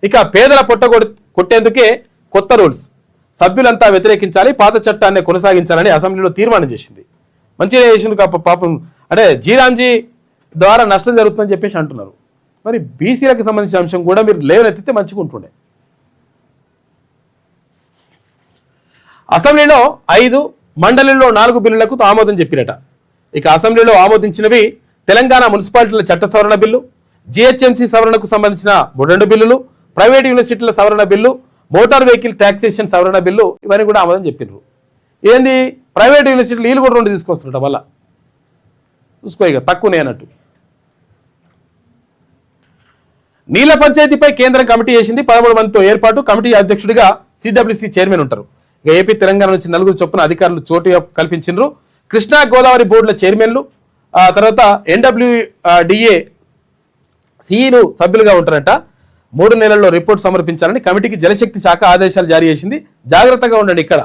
ఇక పేదల పొట్ట కొట్టేందుకే కొత్త రూల్స్, సభ్యులంతా వ్యతిరేకించాలి, పాత చట్టాన్ని కొనసాగించాలని అసెంబ్లీలో తీర్మానం చేసింది. మంచిగా చేసింది పాపం. అంటే జీ ద్వారా నష్టం జరుగుతుందని చెప్పేసి అంటున్నారు. మరి బీసీలకు సంబంధించిన అంశం కూడా మీరు లేవనెత్తితే మంచిగా ఉంటుండే. అసెంబ్లీలో 5, మండలిలో 4 బిల్లులకు ఆమోదం చెప్పినట. ఇక అసెంబ్లీలో ఆమోదించినవి తెలంగాణ మున్సిపాలిటీల చట్ట సవరణ బిల్లు, జిహెచ్ఎంసీ సవరణకు సంబంధించిన 2 బిల్లులు, ప్రైవేట్ యూనివర్సిటీల సవరణ బిల్లు, మోటార్ వెహికల్ ట్యాక్సేషన్ సవరణ బిల్లు, ఇవన్నీ కూడా ఆమోదం చెప్పినారు. ఏంది ప్రైవేట్ యూనివర్సిటీలు వీళ్ళు కూడా 2 తీసుకొస్తుంట వల్ల చూసుకో, ఇక తక్కువనే అన్నట్టు. నీళ్ల పంచాయతీపై కేంద్రం కమిటీ చేసింది. 13 మందితో ఏర్పాటు. కమిటీ అధ్యక్షుడిగా సిడబ్ల్యూసీ చైర్మన్ ఉంటారు. ఇక ఏపీ, తెలంగాణ నుంచి 4 చొప్పున అధికారులు చోటు కల్పించారు. కృష్ణా గోదావరి బోర్డుల చైర్మన్లు, తర్వాత NWDA సిఈలు సభ్యులుగా ఉంటారట. 3 నెలల్లో రిపోర్ట్ సమర్పించాలని కమిటీకి జలశక్తి శాఖ ఆదేశాలు జారీ చేసింది. జాగ్రత్తగా ఉండండి. ఇక్కడ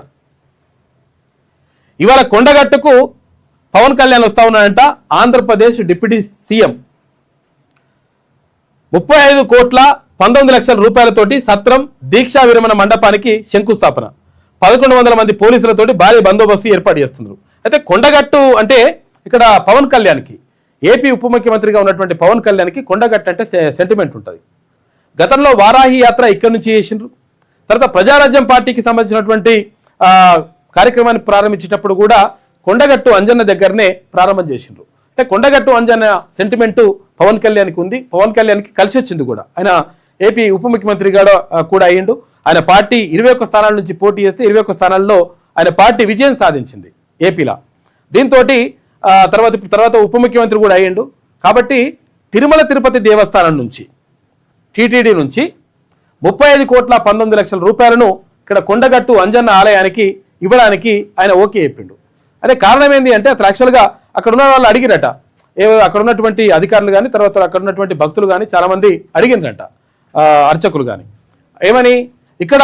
ఇవాళ కొండగట్టుకు పవన్ కళ్యాణ్ వస్తా ఉన్నాడంట. ఆంధ్రప్రదేశ్ డిప్యూటీ సీఎం 35 కోట్ల 19 లక్షల రూపాయలతోటి సత్రం దీక్షా విరమణ మండపానికి శంకుస్థాపన, 1100 మంది పోలీసులతోటి భారీ బందోబస్తు ఏర్పాటు చేస్తున్నారు. అయితే కొండగట్టు అంటే ఇక్కడ పవన్ కళ్యాణ్కి, ఏపీ ఉప ముఖ్యమంత్రిగా ఉన్నటువంటి పవన్ కళ్యాణ్కి కొండగట్టు అంటే సెంటిమెంట్ ఉంటుంది. గతంలో వారాహి యాత్ర ఇక్కడి నుంచి చేసిండ్రు. తర్వాత ప్రజారాజ్యం పార్టీకి సంబంధించినటువంటి కార్యక్రమాన్ని ప్రారంభించేటప్పుడు కూడా కొండగట్టు అంజన్న దగ్గరనే ప్రారంభం చేసిండ్రు. అంటే కొండగట్టు అంజన్న సెంటిమెంటు పవన్ కళ్యాణ్కి ఉంది. పవన్ కళ్యాణ్కి కలిసి వచ్చింది కూడా. ఆయన ఏపీ ఉప ముఖ్యమంత్రిగా కూడా అయ్యిండు. ఆయన పార్టీ 21 స్థానాల నుంచి పోటీ చేస్తే 21 స్థానాల్లో ఆయన పార్టీ విజయం సాధించింది ఏపీలో. దీంతో తర్వాత ఉప ముఖ్యమంత్రి కూడా అయ్యిండు. కాబట్టి తిరుమల తిరుపతి దేవస్థానం నుంచి, టీటీడీ నుంచి 35 కోట్ల 19 లక్షల రూపాయలను ఇక్కడ కొండగట్టు అంజన్న ఆలయానికి ఇవ్వడానికి ఆయన ఓకే చెప్పిండు. అంటే కారణం ఏంటి అంటే అసలు యాక్చువల్గా అక్కడ ఉన్న వాళ్ళు అడిగిరట, అక్కడ ఉన్నటువంటి అధికారులు కానీ, తర్వాత అక్కడ ఉన్నటువంటి భక్తులు కానీ చాలామంది అడిగినరట, అర్చకులు కానీ ఏమని, ఇక్కడ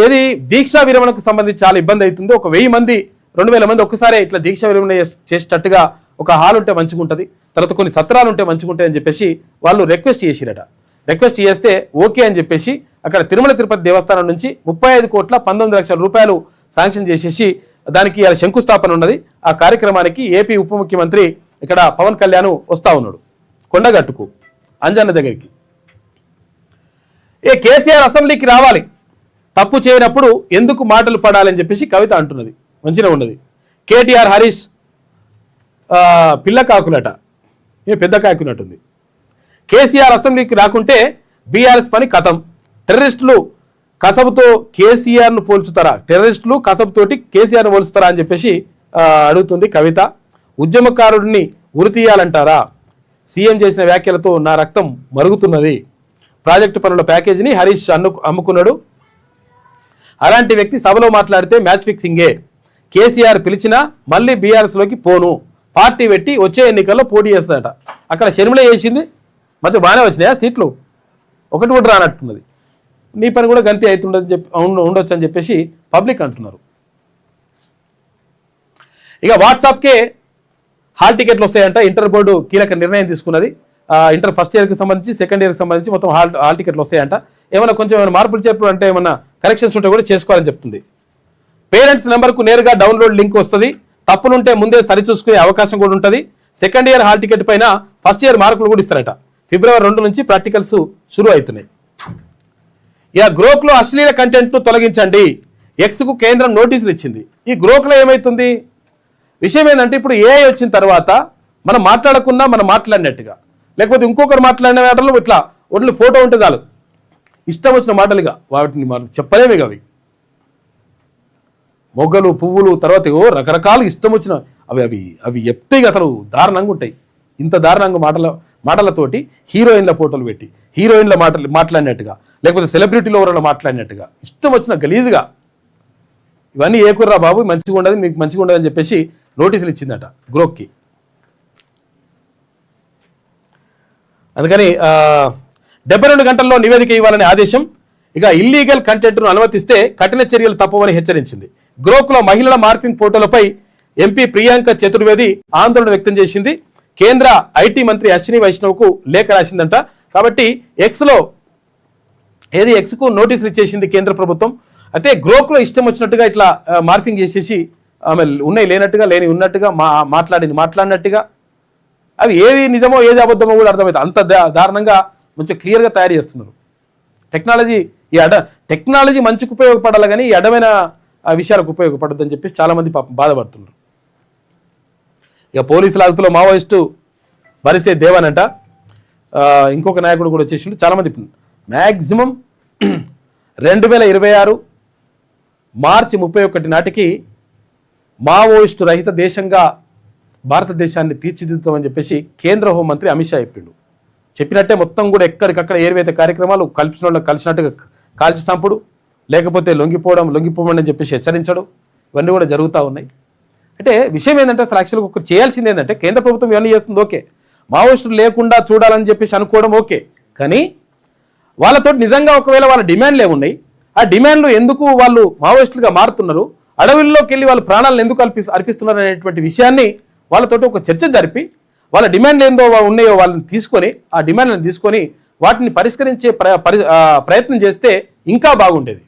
ఏది దీక్షా విరమణకు సంబంధించి చాలా ఇబ్బంది అవుతుంది. ఒక 1000 మంది 2000 మంది ఒక్కసారి ఇట్లా దీక్షా విరమణ చేసేటట్టుగా ఒక హాల్ ఉంటే మంచిగా ఉంటుంది, తర్వాత కొన్ని సత్రాలు ఉంటే మంచిగా ఉంటాయి అని చెప్పేసి వాళ్ళు రిక్వెస్ట్ చేసిరట. రిక్వెస్ట్ చేస్తే ఓకే అని చెప్పేసి అక్కడ తిరుమల తిరుపతి దేవస్థానం నుంచి 35 కోట్ల 19 లక్షల రూపాయలు శాంక్షన్ చేసేసి దానికి శంకుస్థాపన ఉన్నది. ఆ కార్యక్రమానికి ఏపీ ఉప ముఖ్యమంత్రి ఇక్కడ పవన్ కళ్యాణ్ వస్తా ఉన్నాడు కొండగట్టుకు అంజన్న దగ్గరికి. కేసీఆర్ అసెంబ్లీకి రావాలి, తప్పు చేయనప్పుడు ఎందుకు మాటలు పడాలని చెప్పేసి కవిత అంటున్నది. మంచిగా ఉన్నది. కేటీఆర్ హరీష్ పిల్ల కాకులట, పెద్ద కాకునట్టుంది. కేసీఆర్ అసెంబ్లీకి రాకుంటే బీఆర్ఎస్ పని కథం. టెర్రరిస్టులు కసబుతో కేసీఆర్ను పోల్చుతారా, టెర్రరిస్టులు కసబుతోటి కేసీఆర్ను పోల్చుతారా అని చెప్పేసి అడుగుతుంది కవిత. ఉద్యమకారుడిని ఉరి తీయాలంటారా, సీఎం చేసిన వ్యాఖ్యలతో నా రక్తం మరుగుతున్నది. ప్రాజెక్టు పనుల ప్యాకేజీని హరీష్ అమ్ముకున్నాడు. అలాంటి వ్యక్తి సభలో మాట్లాడితే మ్యాచ్ ఫిక్సింగే. కేసీఆర్ పిలిచినా మళ్ళీ బీఆర్ఎస్లోకి పోను, పార్టీ పెట్టి వచ్చే ఎన్నికల్లో పోటీ చేస్తాడట. అక్కడ షర్మిల చేసింది, మధ్య బాగానే వచ్చినాయా సీట్లు, ఒకటి కూడా రానట్టున్నది. నీ పని కూడా గంతి అవుతుండని ఉండొచ్చు అని చెప్పేసి పబ్లిక్ అంటున్నారు. ఇక వాట్సాప్కే హాల్ టికెట్లు వస్తాయంట. ఇంటర్ బోర్డు కీలక నిర్ణయం తీసుకున్నది. ఇంటర్ ఫస్ట్ ఇయర్కి సంబంధించి సెకండ్ ఇయర్కి సంబంధించి మొత్తం హాల్ టికెట్లు వస్తాయంట. ఏమైనా కొంచెం ఏమైనా మార్పులు చేర్పులు అంటే ఏమన్నా కరెక్షన్స్ ఉంటే కూడా చేసుకోవాలని చెప్తుంది. పేరెంట్స్ నెంబర్కు నేరుగా డౌన్లోడ్ లింక్ వస్తుంది. తప్పులుంటే ముందే సరిచూసుకునే అవకాశం కూడా ఉంటుంది. సెకండ్ ఇయర్ హాల్ టికెట్ పైన ఫస్ట్ ఇయర్ మార్కులు కూడా ఇస్తారట. ఫిబ్రవరి 2 నుంచి ప్రాక్టికల్స్ షురూ అవుతున్నాయి. ఇక గ్రోక్లో అశ్లీల కంటెంట్ను తొలగించండి. ఎక్స్కు కేంద్రం నోటీసులు ఇచ్చింది. ఈ గ్రోక్లో ఏమవుతుంది విషయం ఏంటంటే ఇప్పుడు ఏఐ వచ్చిన తర్వాత మనం మాట్లాడకుండా మనం మాట్లాడినట్టుగా లేకపోతే ఇంకొకరు మాట్లాడిన మాటలు ఇట్లా ఒడ్లు ఫోటో ఉంటే చాలు ఇష్టం వచ్చిన మాటలుగా వాటిని చెప్పలేమే అవి మొగ్గలు పువ్వులు తర్వాత రకరకాలు ఇష్టం వచ్చిన అవి అవి అవి చెప్తే అసలు దారుణంగా ఉంటాయి. ఇంత దారుణంగా మాటలతోటి హీరోయిన్ల ఫోటోలు పెట్టి హీరోయిన్ల మాట్లాడినట్టుగా లేకపోతే సెలబ్రిటీలో ఎవరైనా మాట్లాడినట్టుగా ఇష్టం వచ్చిన గలీజ్గా ఇవన్నీ ఏ కుర్రా బాబు మంచిగా ఉండదు మీకు మంచిగా ఉండదు అని చెప్పేసి నోటీసులు ఇచ్చిందట గ్రోక్కి. అందుకని 72 గంటల్లో నివేదిక ఇవ్వాలనే ఆదేశం. ఇక ఇల్లీగల్ కంటెంట్ను అనుమతిస్తే కఠిన చర్యలు తప్పవని హెచ్చరించింది. గ్రోక్లో మహిళల మార్ఫింగ్ ఫోటోలపై ఎంపీ ప్రియాంక చతుర్వేది ఆందోళన వ్యక్తం చేసింది. కేంద్ర ఐటీ మంత్రి అశ్విని వైష్ణవ్కు లేఖ రాసిందంట. కాబట్టి ఎక్స్కు నోటీసులు ఇచ్చేసింది కేంద్ర ప్రభుత్వం. అయితే గ్రోక్లో ఇష్టం వచ్చినట్టుగా ఇట్లా మార్ఫింగ్ చేసేసి ఆమె ఉన్నాయి లేనట్టుగా లేని ఉన్నట్టుగా మాట్లాడినట్టుగా అవి ఏది నిజమో ఏది అబద్ధమో కూడా అర్థమవుతుంది. అంత దారుణంగా కొంచెం క్లియర్గా తయారు చేస్తున్నారు. టెక్నాలజీ మంచికి ఉపయోగపడాలి కానీ ఈ అడమైన విషయాలకు ఉపయోగపడద్దు అని చెప్పేసి చాలామంది బాధపడుతున్నారు. ఇక పోలీసుల అదుపులో మావోయిస్టు బరిసే దేవనంట ఇంకొక నాయకుడు కూడా వచ్చేసిండు. చాలామంది మ్యాక్సిమం 2026 మార్చి 31 నాటికి మావోయిస్టు రహిత దేశంగా భారతదేశాన్ని తీర్చిదిద్దుతామని చెప్పేసి కేంద్ర హోంమంత్రి అమిత్ షా చెప్పినట్టే మొత్తం కూడా ఎక్కడికక్కడ ఏర్వేత కార్యక్రమాలు కలిసిన వాళ్ళకి కలిసినట్టుగా కాల్చి చంపుడు లేకపోతే లొంగిపోమని చెప్పేసి హెచ్చరించడం ఇవన్నీ కూడా జరుగుతూ ఉన్నాయి. అంటే విషయం ఏంటంటే అసలు యాక్చువల్గా ఒకటి చేయాల్సింది ఏంటంటే కేంద్ర ప్రభుత్వం ఇవన్నీ చేస్తుంది ఓకే, మావోయిస్టులు లేకుండా చూడాలని చెప్పేసి అనుకోవడం ఓకే, కానీ వాళ్ళతో నిజంగా ఒకవేళ వాళ్ళ డిమాండ్లు ఏమున్నాయి, ఆ డిమాండ్లు ఎందుకు వాళ్ళు మావోయిస్టులుగా మారుతున్నారు, అడవుల్లోకి వెళ్ళి వాళ్ళ ప్రాణాలను ఎందుకు అర్పిస్తున్నారు అనేటువంటి విషయాన్ని వాళ్ళతోటి ఒక చర్చ జరిపి వాళ్ళ డిమాండ్లు ఏందో ఉన్నాయో వాళ్ళని తీసుకొని ఆ డిమాండ్లను తీసుకొని వాటిని పరిష్కరించే ప్రయత్నం చేస్తే ఇంకా బాగుండేది.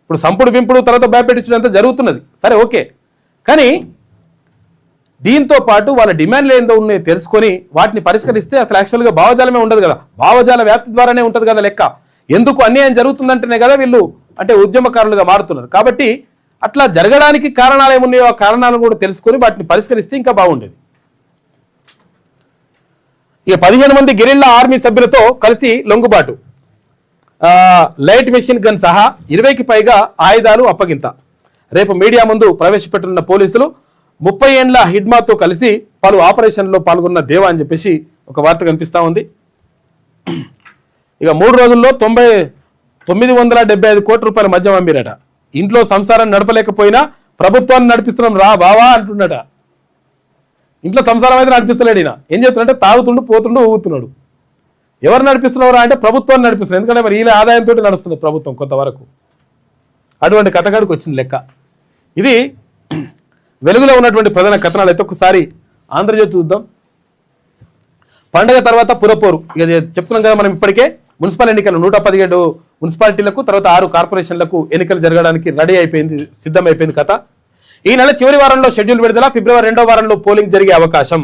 ఇప్పుడు సంపుడు పింపుడు తర్వాత భయపెట్టించడంతా జరుగుతున్నది సరే ఓకే, కానీ దీంతో పాటు వాళ్ళ డిమాండ్లు ఏందో ఉన్నాయో తెలుసుకొని వాటిని పరిష్కరిస్తే అసలు యాక్చువల్గా భావజాలమే ఉండదు కదా, భావజాల వ్యాప్తి ద్వారానే ఉంటుంది కదా లెక్క. ఎందుకు అన్యాయం జరుగుతుందంటేనే కదా వీళ్ళు అంటే ఉద్యమకారులుగా మారుతున్నారు. కాబట్టి అట్లా జరగడానికి కారణాలు ఏమున్నాయో ఆ కారణాలను కూడా తెలుసుకొని వాటిని పరిష్కరిస్తే ఇంకా బాగుండేది. ఇక 15 మంది గెరిల్లా ఆర్మీ సభ్యులతో కలిసి లొంగుబాటు, లైట్ మెషిన్ గన్ సహా 20కి పైగా ఆయుధాలు అప్పగింత. రేపు మీడియా ముందు ప్రవేశపెట్టనున్న పోలీసులు 30 ఏండ్ల హిడ్మాతో కలిసి పలు ఆపరేషన్లో పాల్గొన్న దేవా అని చెప్పేసి ఒక వార్త కనిపిస్తూ ఉంది. ఇక 3 రోజుల్లో 975 కోట్ల రూపాయల మద్యం అమ్మిరట. ఇంట్లో సంసారాన్ని నడపలేకపోయినా ప్రభుత్వాన్ని నడిపిస్తున్నాం రా బావా అంటున్నాడ. ఇంట్లో సంసారం అయితే నడిపిస్తలేడు. ఈయన ఏం చేస్తున్నాడంటే తాగుతుండు పోతుండు ఊగుతున్నాడు. ఎవరు నడిపిస్తున్నారా అంటే ప్రభుత్వాన్ని నడిపిస్తున్నారు. ఎందుకంటే మరి వీళ్ళ ఆదాయంతో నడుస్తుంది ప్రభుత్వం కొంతవరకు. అటువంటి కథగాడికి వచ్చింది లెక్క. ఇది వెలుగులో ఉన్నటువంటి ప్రధాన కథనాలు అయితే ఒకసారి ఆంధ్రజ్యోతి చూద్దాం. పండగ తర్వాత పురపోరు. ఇక చెప్తున్నాం కదా మనం ఇప్పటికే మున్సిపల్ ఎన్నికలు 117 మున్సిపాలిటీలకు తర్వాత 6 కార్పొరేషన్లకు ఎన్నికలు జరగడానికి రెడీ అయిపోయింది, సిద్ధమైపోయింది కథ. ఈ నెల చివరి వారంలో షెడ్యూల్ విడుదల, ఫిబ్రవరి 2వ వారంలో పోలింగ్ జరిగే అవకాశం.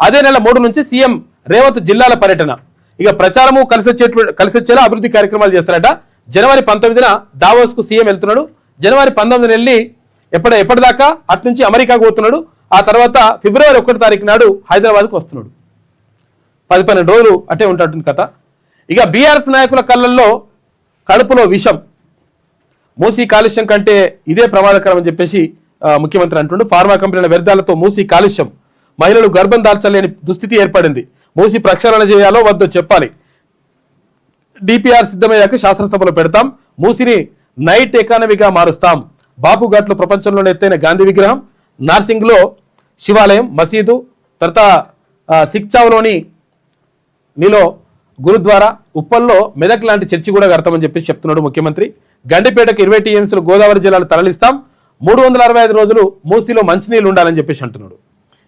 అదే నెల 3 నుంచి సీఎం రేవంత్ జిల్లాల పర్యటన. ఇక ప్రచారము కలిసి వచ్చేలా అభివృద్ధి కార్యక్రమాలు చేస్తారట. జనవరి 19న దావోస్ కు సీఎం వెళ్తున్నాడు. జనవరి 19న వెళ్ళి ఎప్పటిదాకా అటు నుంచి అమెరికాకు పోతున్నాడు. ఆ తర్వాత ఫిబ్రవరి 1వ తారీఖు నాడు హైదరాబాద్కు వస్తున్నాడు. 10-12 రోజులు అటే ఉంటుంటుంది కథ. ఇక బీఆర్ఎస్ నాయకుల కడుపులో విషం, మూసీ కాలుష్యం కంటే ఇదే ప్రమాదకరం అని చెప్పేసి ముఖ్యమంత్రి అంటుండు. ఫార్మా కంపెనీల వ్యర్థాలతో మూసీ కాలుష్యం, మహిళలు గర్భం దాల్చలేని దుస్థితి ఏర్పడింది. మూసీ ప్రక్షాళన చేయాలో వద్దో చెప్పాలి. డిపిఆర్ సిద్ధమయ్యాక శాసనసభలో పెడతాం. మూసీని నైట్ ఎకానమీగా మారుస్తాం. బాపుఘాట్లో ప్రపంచంలోనే ఎత్తైన గాంధీ విగ్రహం, నార్సింగ్లో శివాలయం, మసీదు, తర్వాత సిక్చావ్లోని నీలో గురుద్వారా, ఉప్పల్లో మెదక్ లాంటి చర్చి కూడా కడతామని చెప్పేసి చెప్తున్నాడు ముఖ్యమంత్రి. గండిపేటకు 20 టీఎంసీలు గోదావరి జిల్లాలు తరలిస్తాం. 365 రోజులు మూసీలో మంచినీళ్ళు ఉండాలని చెప్పేసి అంటున్నాడు.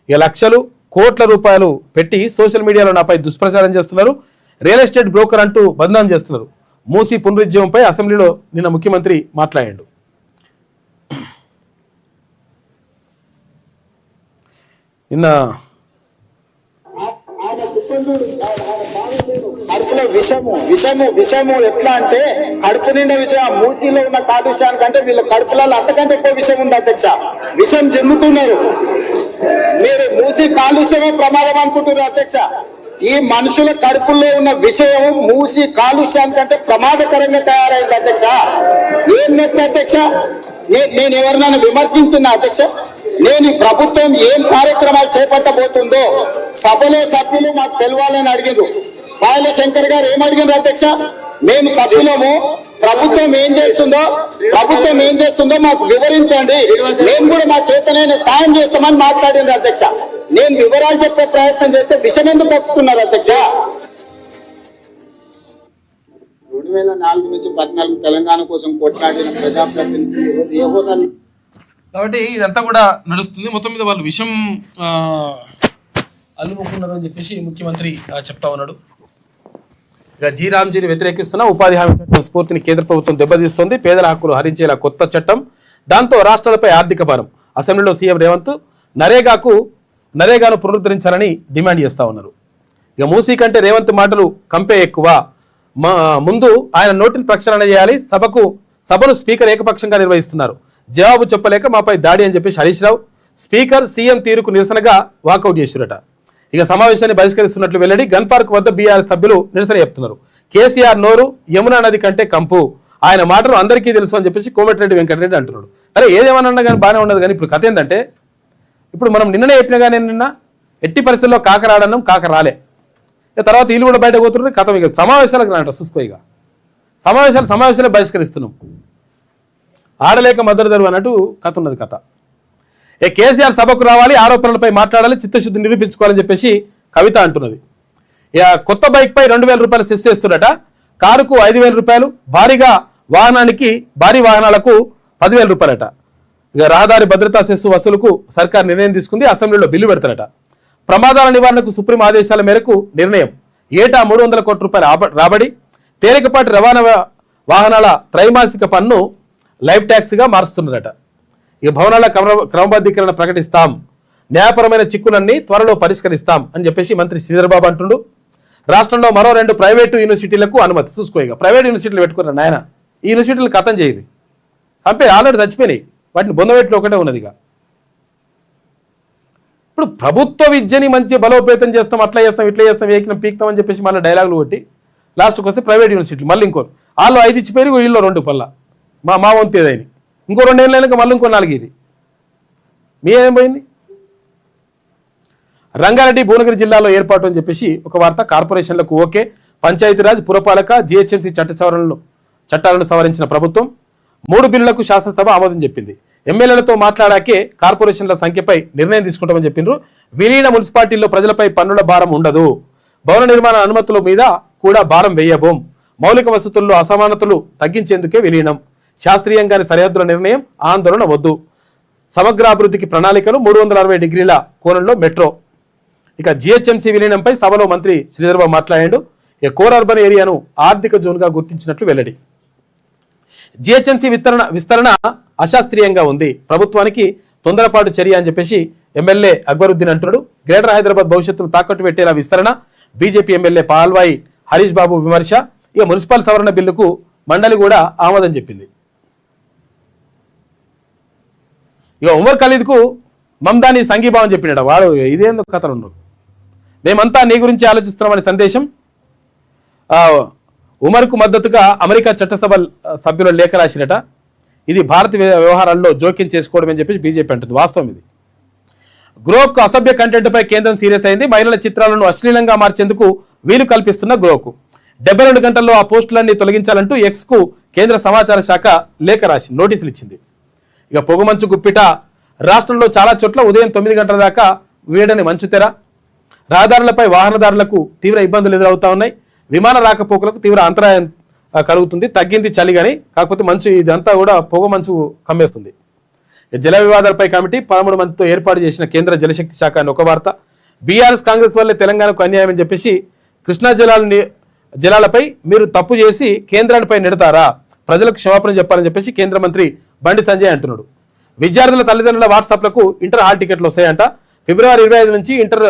ఇక లక్షలు కోట్ల రూపాయలు పెట్టి సోషల్ మీడియాలో నాపై దుష్ప్రచారం చేస్తున్నారు, రియల్ ఎస్టేట్ బ్రోకర్ అంటూ బదనాం చేస్తున్నారు. మూసీ పునరుజ్జీవంపై అసెంబ్లీలో నిన్న ముఖ్యమంత్రి మాట్లాడాడు. నిన్న కడుపులో విషము ఎట్లా అంటే కడుపు నిండా విషయం. మూసీలో ఉన్న కాలుష్యానికంటే వీళ్ళ కడుపులలో అంతకంటే ఎక్కువ విషయం ఉంది అధ్యక్ష. విషం చెందుతున్నారు. మీరు మూసీ కాలుష్యమే ప్రమాదం అనుకుంటున్నారు అధ్యక్ష. ఈ మనుషుల కడుపుల్లో ఉన్న విషయం మూసి కాలుష్యానికంటే ప్రమాదకరంగా తయారైంది అధ్యక్ష. ఏం నెట్ అధ్యక్ష? నేను ఎవరినైనా విమర్శించిన అధ్యక్ష? నేను ఈ ప్రభుత్వం ఏం కార్యక్రమాలు చేపట్టబోతుందో సభలో సభ్యులు మాకు తెలవాలని అడిగిండ్రు. పాయల శంకర్ గారు ఏం అడిగిండ్రు అధ్యక్ష? మేము సభ్యులము, ప్రభుత్వం ఏం చేస్తుందో మాకు వివరించండి, మేము కూడా మా చేతనైనా సాయం చేస్తామని మాట్లాడిండ్రు అధ్యక్ష. నేను వివరాలు చెప్పే ప్రయత్నం చేస్తే విషయం ఎందుకు పక్కుతున్నారు అధ్యక్ష? 2004 నుంచి 14 తెలంగాణ కోసం కొట్లాడిన ప్రజాప్రతినిధులు ఏ హోదా? కాబట్టి ఇదంతా కూడా నడుస్తుంది. మొత్తం మీద వాళ్ళు విషం అల్లుకున్నారు అని చెప్పేసి ముఖ్యమంత్రి చెప్తా ఉన్నాడు. ఇక జీ రామ్జీని వ్యతిరేకిస్తున్న ఉపాధి హామీ చట్టం స్ఫూర్తిని కేంద్ర ప్రభుత్వం దెబ్బతీస్తోంది. పేదల హక్కులు హరించేలా కొత్త చట్టం, దాంతో రాష్ట్రాలపై ఆర్థిక భారం. అసెంబ్లీలో సీఎం రేవంత్ నరేగాను పునరుద్ధరించాలని డిమాండ్ చేస్తా ఉన్నారు. ఇక మూసీ కంటే రేవంత్ మాటలు కంపే ఎక్కువ. ముందు ఆయన నోటిని ప్రక్షాళన చేయాలి. సభను స్పీకర్ ఏకపక్షంగా నిర్వహిస్తున్నారు. జవాబు చెప్పలేక మాపై దాడి అని చెప్పేసి హరీష్ రావు స్పీకర్ సీఎం తీరుకు నిరసనగా వాకౌట్ చేశారట. ఇక సమావేశాన్ని బహిష్కరిస్తున్నట్లు వెల్లడి. గన్ పార్క్ వద్ద బీఆర్ఎస్ సభ్యులు నిరసన చెప్తున్నారు. కేసీఆర్ నోరు యమునా నది కంటే కంపు, ఆయన మాటలు అందరికీ తెలుసు అని చెప్పేసి కోమటిరెడ్డి వెంకటరెడ్డి అంటున్నాడు. అరే ఏదేమన్నా కానీ బాగానే ఉన్నది, కానీ ఇప్పుడు కథ ఏంటంటే, ఇప్పుడు మనం నిన్ననే చెప్పినా కానీ నిన్న ఎట్టి పరిస్థితుల్లో కాక రాడన్నాం, కాక రాలే. ఇక తర్వాత వీళ్ళు కూడా బయటకు పోతున్నారు. కథ ఇక సమావేశాలకు రాంట చూసుకో. ఇక సమావేశాలే బహిష్కరిస్తున్నాం, ఆడలేక మద్దతు ధరు అన్నట్టు కథ ఉన్నది కథ. కేసీఆర్ సభకు రావాలి, ఆరోపణలపై మాట్లాడాలి, చిత్తశుద్ధి నిరూపించుకోవాలని చెప్పేసి కవిత అంటున్నది. ఇక కొత్త బైక్పై 2000 రూపాయలు సెస్ చేస్తున్నట, కారుకు 5000 రూపాయలు, భారీ వాహనాలకు 10,000 రూపాయలట. ఇక రహదారి భద్రతా సెస్సు వసూలుకు సర్కార్ నిర్ణయం తీసుకుంది. అసెంబ్లీలో బిల్లు పెడతారట. ప్రమాదాల నివారణకు సుప్రీం ఆదేశాల మేరకు నిర్ణయం. ఏటా 300 కోట్ల రూపాయల రాబడి. తేలికపాటి రవాణా వాహనాల త్రైమాసిక పన్ను లైఫ్ ట్యాక్స్గా మారుస్తున్నారట. ఇక భవనాల క్రమబద్ధీకరణ ప్రకటిస్తాం, న్యాయపరమైన చిక్కులన్నీ త్వరలో పరిష్కరిస్తాం అని చెప్పేసి మంత్రి శ్రీధర్బాబు అంటుండు. రాష్ట్రంలో మరో 2 ప్రైవేటు యూనివర్సిటీలకు అనుమతి. చూసుకో, ఇక ప్రైవేట్ యూనివర్సిటీలు పెట్టుకున్నారు నాయన. ఈ యూనివర్సిటీలు కథం చేయరు, కంపే ఆల్రెడీ చచ్చిపోయినాయి, వాటిని బొందబెట్టులో ఒకటే ఉన్నది. ఇక ఇప్పుడు ప్రభుత్వ విద్యని మంచి బలోపేతం చేస్తాం, అట్లా చేస్తాం, ఇట్లా చేస్తాం, ఏకినం పీక్తాం అని చెప్పేసి మళ్ళీ డైలాగులు కొట్టి లాస్ట్కి వస్తే ప్రైవేట్ యూనివర్సిటీలు మళ్ళీ ఇంకోరు వాళ్ళు 5 ఇచ్చిపోయి వీళ్ళు 2 పల్ల మా వంతు ఏదైనా ఇంకో 2 ఏళ్ళు అయినాక మళ్ళీ ఇంకో 4 ఇది మీ ఏం పోయింది. రంగారెడ్డి భువనగిరి జిల్లాలో ఏర్పాటు అని చెప్పేసి ఒక వార్త. కార్పొరేషన్లకు ఓకే. పంచాయతీరాజ్, పురపాలక, జీహెచ్ఎంసీ చట్టాలను సవరించిన ప్రభుత్వం 3 బిల్లులకు శాసనసభ ఆమోదం చెప్పింది. ఎమ్మెల్యేలతో మాట్లాడాకే కార్పొరేషన్ల సంఖ్యపై నిర్ణయం తీసుకుంటామని చెప్పిండ్రు. విలీన మున్సిపాలిటీల్లో ప్రజలపై పన్నుల భారం ఉండదు. భవన నిర్మాణ అనుమతుల మీద కూడా భారం వేయబోం. మౌలిక వసతుల్లో అసమానతలు తగ్గించేందుకే విలీనం. శాస్త్రీయంగానే సరిహద్దుల నిర్ణయం, ఆందోళన వద్దు. సమగ్ర అభివృద్ధికి ప్రణాళికలు, 360 డిగ్రీల కోణంలో మెట్రో. ఇక జీహెచ్ఎంసీ విలీనంపై సభలో మంత్రి శ్రీధర్బాబు మాట్లాడాడు. ఇక కోర్ అర్బన్ ఏరియాను ఆర్థిక జోన్గా గుర్తించినట్లు వెల్లడి. జీహెచ్ఎంసీ విస్తరణ అశాస్త్రీయంగా ఉంది, ప్రభుత్వానికి తొందరపాటు చర్య అని చెప్పేసి ఎమ్మెల్యే అక్బరుద్దీన్ అంటున్నాడు. గ్రేటర్ హైదరాబాద్ భవిష్యత్తును తాకట్టు పెట్టేలా విస్తరణ. బీజేపీ ఎమ్మెల్యే పాల్వాయి హరీష్ బాబు విమర్శ. ఇక మున్సిపల్ సవరణ బిల్లుకు మండలి కూడా ఆమోదం చెప్పింది. ఇక ఉమర్ ఖలీద్కు మమ్దాని సంఘీభావం చెప్పినాడు. వాడు ఇదేందుకు కథలు ఉండవు, మేమంతా నీ గురించి ఆలోచిస్తున్నామని సందేశం. ఉమర్కు మద్దతుగా అమెరికా చట్టసభ సభ్యుల లేఖ రాసినట. ఇది భారత వ్యవహారాల్లో జోక్యం చేసుకోవడం అని చెప్పేసి బీజేపీ అంటుంది. వాస్తవం ఇది. గ్రోకు అసభ్య కంటెంట్పై కేంద్రం సీరియస్ అయింది. మహిళల చిత్రాలను అశ్లీలంగా మార్చేందుకు వీలు కల్పిస్తున్న గ్రోకు 72 గంటల్లో ఆ పోస్టులన్నీ తొలగించాలంటూ ఎక్స్కు కేంద్ర సమాచార శాఖ లేఖ రాసి నోటీసులు ఇచ్చింది. ఇక పొగమంచు గుప్పిట. రాష్ట్రంలో చాలా చోట్ల ఉదయం 9 గంటల దాకా వీడని మంచు తెర. రహదారులపై వాహనదారులకు తీవ్ర ఇబ్బందులు ఎదురవుతా ఉన్నాయి. విమాన రాకపోకలకు తీవ్ర అంతరాయం కలుగుతుంది. తగ్గింది చలి కానీ, కాకపోతే మంచు ఇదంతా కూడా పొగ మంచు కమ్మేస్తుంది. జల వివాదాలపై కమిటీ 13 మందితో ఏర్పాటు చేసిన కేంద్ర జలశక్తి శాఖ అని ఒక వార్త. బీఆర్ఎస్ కాంగ్రెస్ వల్లే తెలంగాణకు అన్యాయం అని చెప్పేసి కృష్ణా జలాలపై మీరు తప్పు చేసి కేంద్రానిపై నెడతారా? ప్రజలకు క్షమాపణ చెప్పాలని చెప్పేసి కేంద్ర మంత్రి బండి సంజయ్ అంటున్నాడు. విద్యార్థుల తల్లిదండ్రుల వాట్సాప్లకు ఇంటర్ హాల్ టికెట్లు వస్తాయంట. ఫిబ్రవరి 25 నుంచి ఇంటర్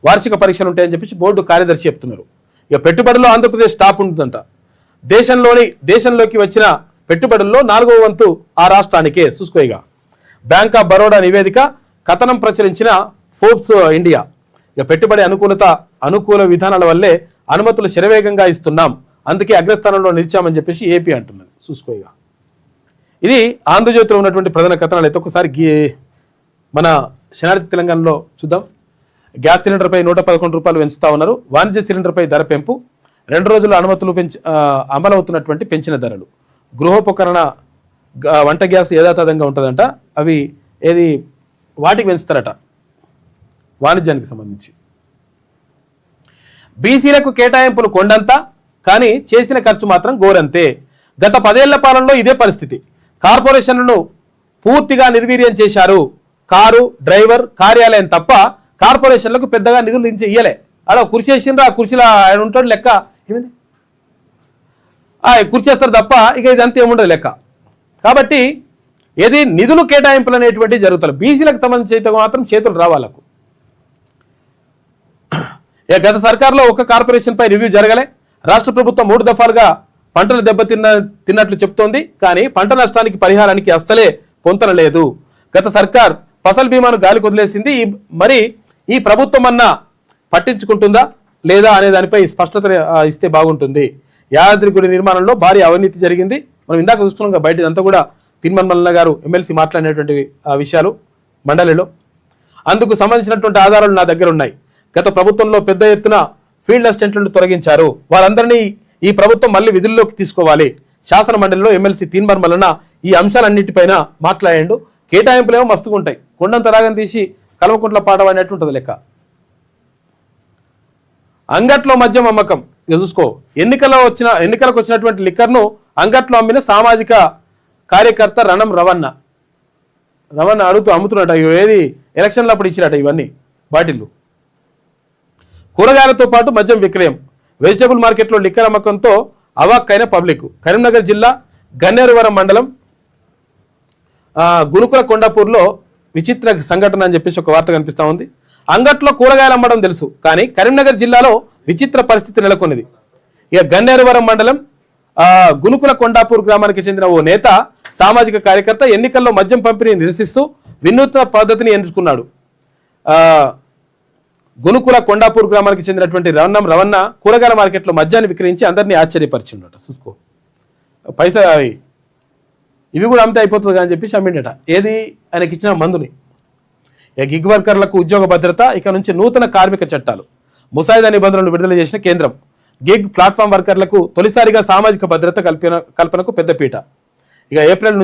వార్షిక పరీక్షలు ఉంటాయని చెప్పేసి బోర్డు కార్యదర్శి చెప్తున్నారు. ఇక పెట్టుబడుల్లో ఆంధ్రప్రదేశ్ టాప్ ఉంటుందంట. దేశంలోకి వచ్చిన పెట్టుబడుల్లో 4వ వంతు ఆ రాష్ట్రానికే. చూసుకోయిగా బ్యాంక్ ఆఫ్ బరోడా నివేదిక కథనం ప్రచురించిన ఫోర్బ్స్ ఇండియా. ఇక పెట్టుబడి అనుకూల విధానాల వల్లే అనుమతులు శరవేగంగా ఇస్తున్నాం, అందుకే అగ్రస్థానంలో నిలిచామని చెప్పేసి ఏపీ అంటున్నది. చూసుకోయిగా ఇది ఆంధ్రజ్యోతిలో ఉన్నటువంటి ప్రధాన కథనాలు. అయితే ఒకసారి మన శనార్థి తెలంగాణలో చూద్దాం. గ్యాస్ సిలిండర్పై 111 రూపాయలు పెంచుతా ఉన్నారు. వాణిజ్య సిలిండర్పై ధర పెంపు. 2 రోజుల అనుమతులు అమలవుతున్నటువంటి పెంచిన ధరలు. గృహోపకరణ వంట గ్యాస్ యథాతథంగా ఉంటుందంట. అవి వాటికి పెంచుతారట వాణిజ్యానికి సంబంధించి. బీసీలకు కేటాయింపులు కొండంతా, కానీ చేసిన ఖర్చు మాత్రం గోరంతే. గత 10 ఏళ్ల పాలనలో ఇదే పరిస్థితి. కార్పొరేషన్లను పూర్తిగా నిర్వీర్యం చేశారు. కారు, డ్రైవర్, కార్యాలయం తప్ప కార్పొరేషన్లకు పెద్దగా నిధులు ఇయ్యలే. అలా కుర్చీ వేసిండ్రు, ఆ కుర్చీలో ఆయన ఉంటాడు లెక్క. ఏమైంది కుర్చీ వేస్తారు తప్ప ఇక ఇదంతా ఏముండదు లెక్క. కాబట్టి ఏది నిధులు కేటాయింపులు అనేటువంటివి జరుగుతాయి. బీసీలకు సంబంధించి అయితే మాత్రం చేతులు రావాలకు. గత సర్కార్లో ఒక్క కార్పొరేషన్పై రివ్యూ జరగలే. రాష్ట్ర ప్రభుత్వం 3 దఫాలుగా పంటలు తిన్నట్లు చెప్తోంది. కానీ పంట నష్టానికి పరిహారానికి అస్సలే పొంతన లేదు. గత సర్కార్ ఫసల్ బీమాను గాలికి వదిలేసింది. మరి ఈ ప్రభుత్వం అన్నా పట్టించుకుంటుందా లేదా అనే దానిపై స్పష్టత ఇస్తే బాగుంటుంది. యాదాద్రి గుడి నిర్మాణంలో భారీ అవినీతి జరిగింది. మనం ఇందాక చూస్తున్నాం బయట అంతా కూడా తిరుమల గారు ఎమ్మెల్సీ మాట్లాడినటువంటి విషయాలు మండలిలో. అందుకు సంబంధించినటువంటి ఆధారాలు నా దగ్గర ఉన్నాయి. గత ప్రభుత్వంలో పెద్ద ఎత్తున ఫీల్డ్ అసిస్టెంట్లను తొలగించారు. వారందరినీ ఈ ప్రభుత్వం మళ్ళీ విధుల్లోకి తీసుకోవాలి. శాసన మండలిలో ఎమ్మెల్సీ తీన్మర్మలన ఈ అంశాలన్నిటిపైన మాట్లాడాడు. కేటాయింపులేమో మస్తుగా ఉంటాయి. కొండంత రాగం తీసి కల్వకుంట్ల పాడవన్నట్టు ఉంటుంది లెక్క. అంగట్లో మద్యం అమ్మకం. ఇక చూసుకో, ఎన్నికలకు వచ్చినటువంటి లిక్కర్ను అంగట్లో అమ్మిన సామాజిక కార్యకర్త రణం రవణ అమ్ముతున్నట. ఏది ఎలక్షన్లో అప్పుడు ఇచ్చినట ఇవన్నీ బాటిల్లు. కూరగాయలతో పాటు మద్యం విక్రయం. వెజిటబుల్ మార్కెట్లో లిక్కర్ అమ్మకంతో అవాక్కైన పబ్లిక్. కరీంనగర్ జిల్లా గన్నేరువరం మండలం గురుకుల కొండాపూర్లో విచిత్ర సంఘటన అని చెప్పేసి ఒక వార్త కనిపిస్తూ ఉంది. అంగట్లో కూరగాయలు అమ్మడం తెలుసు, కానీ కరీంనగర్ జిల్లాలో విచిత్ర పరిస్థితి నెలకొన్నది. ఇక గన్నేరువరం మండలం గునుకుల కొండాపూర్ గ్రామానికి చెందిన ఓ నేత సామాజిక కార్యకర్త ఎన్నికల్లో మద్యం పంపిణీ నిరసిస్తూ వినూత్న పద్ధతిని ఎంచుకున్నాడు. గునుకుల కొండాపూర్ గ్రామానికి చెందినటువంటి రవణ కూరగాయల మార్కెట్లో మద్యాన్ని విక్రయించి అందరినీ ఆశ్చర్యపరిచిండట. చూసుకో, పైసా ఇవి కూడా అమ్మితే అయిపోతుంది అని చెప్పేసి అమ్మిండట. ఏది ఆయనకి ఇచ్చిన మందుని. గిగ్ వర్కర్లకు ఉద్యోగ భద్రత. ఇక నుంచి నూతన కార్మిక చట్టాలు, ముసాయిదా నిబంధనలు విడుదల చేసిన కేంద్రం. గిగ్ ప్లాట్ఫామ్ వర్కర్లకు తొలిసారిగా సామాజిక భద్రత కల్పనకు పెద్దపీట. ఇక ఏప్రిల్